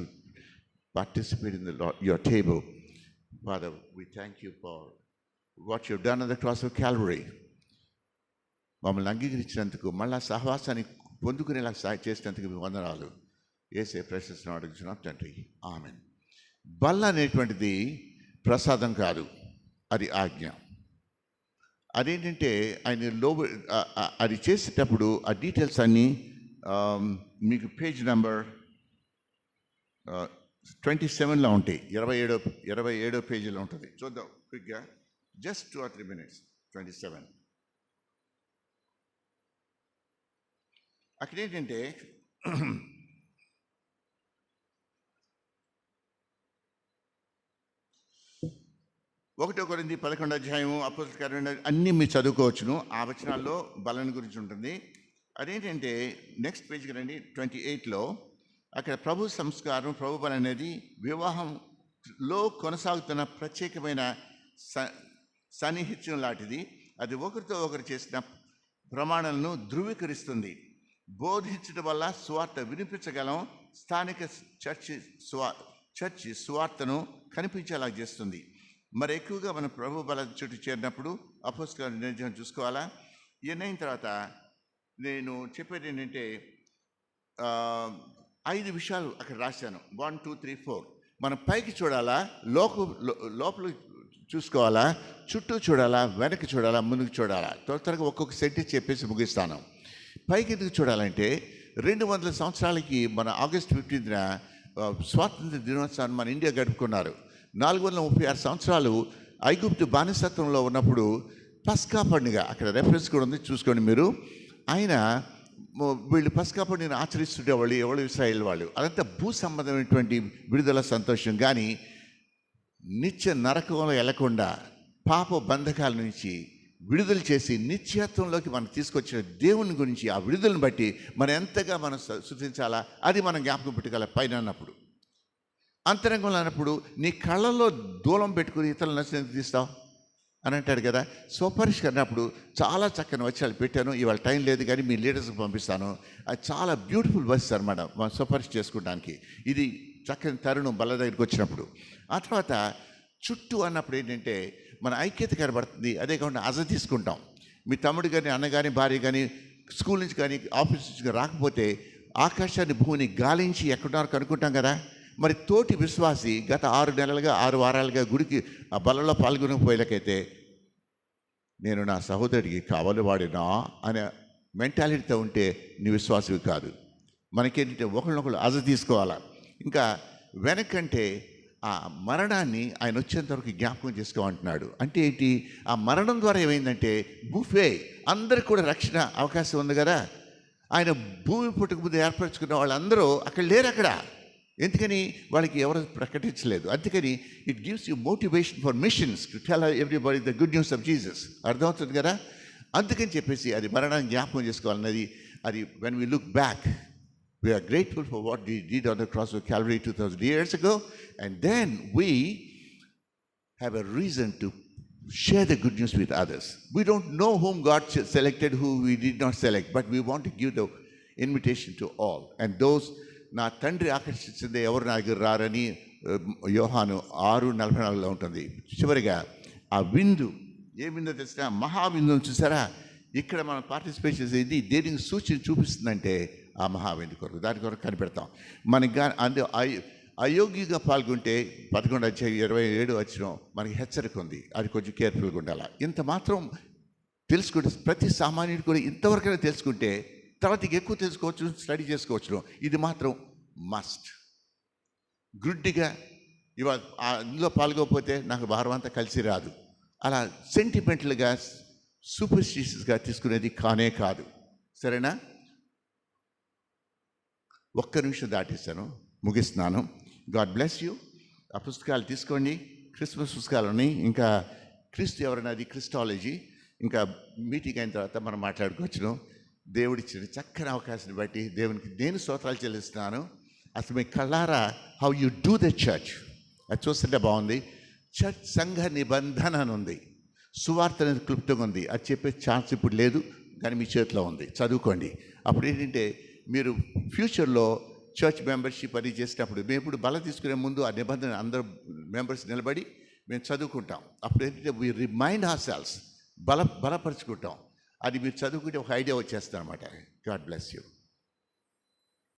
participate in your table. Father, we thank you for what you've done on the cross of Calvary. మమ్మల్ని అంగీకరించినందుకు, మళ్ళా సహవాసాన్ని పొందుకునేలా చేసినందుకు మీ వందనాలు. యేసయ్య ప్రశస్తను అడుగుతున్నాం తండ్రి, ఆమెన్. బల్ల అనేటువంటిది ప్రసాదం కాదు, అది ఆజ్ఞ. అదేంటంటే ఆయన అది చేసేటప్పుడు ఆ డీటెయిల్స్ అన్నీ మీకు పేజ్ నెంబర్ 27లో ఉంటాయి. 27వ పేజీలో ఉంటుంది. చూద్దాం క్విక్గా, జస్ట్ 2 or 3 minutes. 27 అక్కడేంటంటే 1 కొరింథీ 11వ అధ్యాయం అపోస్తలుల కార్యాలు అన్నీ మీరు చదువుకోవచ్చును. ఆ వచనాల్లో బలం గురించి ఉంటుంది. అదేంటంటే నెక్స్ట్ పేజ్కి రండి. 28లో అక్కడ ప్రభు సంస్కారం, ప్రభు బలం అనేది వివాహంలో కొనసాగుతున్న ప్రత్యేకమైన సన్నిహిత్యం లాంటిది. అది ఒకరితో ఒకరు చేసిన ప్రమాణాలను ధృవీకరిస్తుంది. బోధించడం వల్ల సువార్త వినిపించగలం. స్థానిక చర్చి సువార్తను కనిపించేలా చేస్తుంది. మరి ఎక్కువగా మనం ప్రభు బల చుట్టూ చేరినప్పుడు అపోస్తలుల నిర్ణయం చూసుకోవాలా. ఇవన్నీ అయిన తర్వాత నేను చెప్పేది ఏంటంటే 5 విషయాలు అక్కడ రాశాను. 1, 2, 3, 4. మనం పైకి చూడాలా, లోపల చూసుకోవాలా, చుట్టూ చూడాలా, వెనక్కి చూడాలా, ముందుకు చూడాలా. త్వరగా ఒక్కొక్క సెంటెన్స్ చెప్పేసి ముగిస్తాను. పైకి ఎందుకు చూడాలంటే 200 సంవత్సరాలకి మన ఆగస్టు 15న స్వాతంత్ర దినోత్సవాన్ని మన ఇండియా గడుపుకున్నారు. 436 సంవత్సరాలు ఐగుప్తు బానిసత్వంలో ఉన్నప్పుడు పస్కా పండుగ, అక్కడ రెఫరెన్స్ కూడా ఉంది, చూసుకోండి మీరు. ఆయన వీళ్ళు పస్కా పండుగను ఆచరిస్తుండేవాళ్ళు ఎవరు? ఇశ్రాయేల్ వాళ్ళు. అదంతా భూ సంబంధమైనటువంటి విడుదల, సంతోషం. కానీ నిత్య నరకంలో వెళ్లకుండా పాప బంధకాల నుంచి విడుదల చేసి నిత్యత్వంలోకి మనం తీసుకొచ్చిన దేవుని గురించి ఆ విడుదలను బట్టి మనం ఎంతగా మనం స్తుతించాలా, అది మనం జ్ఞాపకం పెట్టుకోవాలి. పైన అన్నప్పుడు అంతరంగంలో అన్నప్పుడు నీ కళ్ళల్లో దూలం పెట్టుకుని ఇతరులు నచ్చినందుకు తీస్తావు అని అంటాడు కదా. స్వపరీక్ష అన్నప్పుడు చాలా చక్కని వచ్చాలు పెట్టాను, ఇవాళ టైం లేదు కానీ మీ లీడర్స్కి పంపిస్తాను. అది చాలా బ్యూటిఫుల్ వర్సెస్ అనమాట మనం స్వపరీక్ష చేసుకోవడానికి. ఇది చక్కని తరుణం బల్ల దగ్గరికి వచ్చినప్పుడు. ఆ తర్వాత చుట్టూ అన్నప్పుడు ఏంటంటే మన ఐక్యత కనబడుతుంది. అదే కాకుండా అజ తీసుకుంటాం. మీ తమ్ముడు కానీ అన్న కానీ భార్య కానీ స్కూల్ నుంచి కానీ ఆఫీస్ నుంచి కానీ రాకపోతే ఆకాశాన్ని భూమిని గాలించి ఎక్కడున్నారు కనుక్కుంటాం కదా. మరి తోటి విశ్వాసి గత 6 నెలలుగా 6 వారాలుగా గుడికి ఆ బలలో పాల్గొనకపోయేలకైతే నేను నా సహోదరుడికి కావాలి వాడినా అనే మెంటాలిటీతో ఉంటే నీ విశ్వాసవి కాదు. మనకేంటంటే ఒకళ్ళనొకళ్ళు అజ తీసుకోవాలా. ఇంకా వెనకంటే ఆ మరణాన్ని ఆయన వచ్చేంత వరకు జ్ఞాపకం చేసుకోమంటున్నాడు. అంటే ఏంటి, ఆ మరణం ద్వారా ఏమైందంటే బుఫే, అందరికి కూడా రక్షణ అవకాశం ఉంది కదా. ఆయన భూమి పుట్టుక ముందు ఏర్పరచుకున్న వాళ్ళందరూ అక్కడ లేరు. అక్కడ ఎందుకని, వాళ్ళకి ఎవరు ప్రకటించలేదు. అందుకని it gives you motivation for machines to tell everybody the good news of Jesus. అర్థమవుతుంది కదా. అందుకని చెప్పేసి అది మరణాన్ని జ్ఞాపకం చేసుకోవాలన్నది. అది when we look back, we are grateful for what he did on the cross of Calvary 2000 years ago, and then we have a reason to share the good news with others. We don't know whom God selected, who we did not select, but we want to give the invitation to all. And those నా తండ్రి ఆకర్షించింది ఎవరు నా దగ్గర రారని యోహాను 6:44లో ఉంటుంది. చివరిగా ఆ విందు, ఏ విందు తెలిసిన మహావిందును చూసారా. ఇక్కడ మనం పార్టిసిపేట్ చేసేది దేనికి సూచన చూపిస్తుందంటే ఆ మహావిందు కొరకు, దాని కొరకు కనిపెడతాం. మనకి అందు అయోగ్యంగా పాల్గొంటే 11:27 మనకి హెచ్చరిక ఉంది. అది కొంచెం కేర్ఫుల్గా ఉండాలి. ఇంత మాత్రం తెలుసుకుంటే ప్రతి సామాన్యుడు కూడా ఇంతవరకైనా తెలుసుకుంటే తర్వాత ఎక్కువ తెలుసుకోవచ్చు, స్టడీ చేసుకోవచ్చు. ఇది మాత్రం మస్ట్. గుడ్డిగా ఇవాళ అందులో పాల్గొకపోతే నాకు వారం అంతా కలిసి రాదు, అలా సెంటిమెంటల్గా సూపర్స్టిషియస్గా తీసుకునేది కానే కాదు. సరేనా? 1 నిమిషం దాటిస్తాను, ముగిస్తున్నాను. God bless you. ఆ పుస్తకాలు తీసుకోండి, క్రిస్మస్ పుస్తకాలని. ఇంకా క్రీస్తు ఎవరన్నది క్రిస్టాలజీ. ఇంకా మీటింగ్ అయిన తర్వాత మనం మాట్లాడుకోవచ్చును. దేవుడిచ్చిన చక్కని అవకాశాన్ని బట్టి దేవునికి నేను స్తోత్రాలు చెల్లిస్తున్నాను. అసలు మీ కళ్ళారా how you do the church అది చూస్తుంటే బాగుంది. చర్చ్ సంఘ నిబంధన అని ఉంది, సువార్త అనేది క్లుప్తంగా ఉంది. అది చెప్పే ఛాన్స్ ఇప్పుడు లేదు, కానీ మీ చేతిలో ఉంది, చదువుకోండి. అప్పుడు ఏంటంటే మీరు ఫ్యూచర్లో చర్చ్ మెంబర్షిప్ అది చేసేటప్పుడు మేము ఇప్పుడు బల తీసుకునే ముందు ఆ నిబంధన అందరూ మెంబర్స్ నిలబడి మేము చదువుకుంటాం. అప్పుడు ఏంటంటే వీ రిమైండ్ అవర్ సెల్స్, బలపరుచుకుంటాం. అది మీరు చదువుకుంటే ఒక ఐడియా వచ్చేస్తుంది అనమాట. God bless you.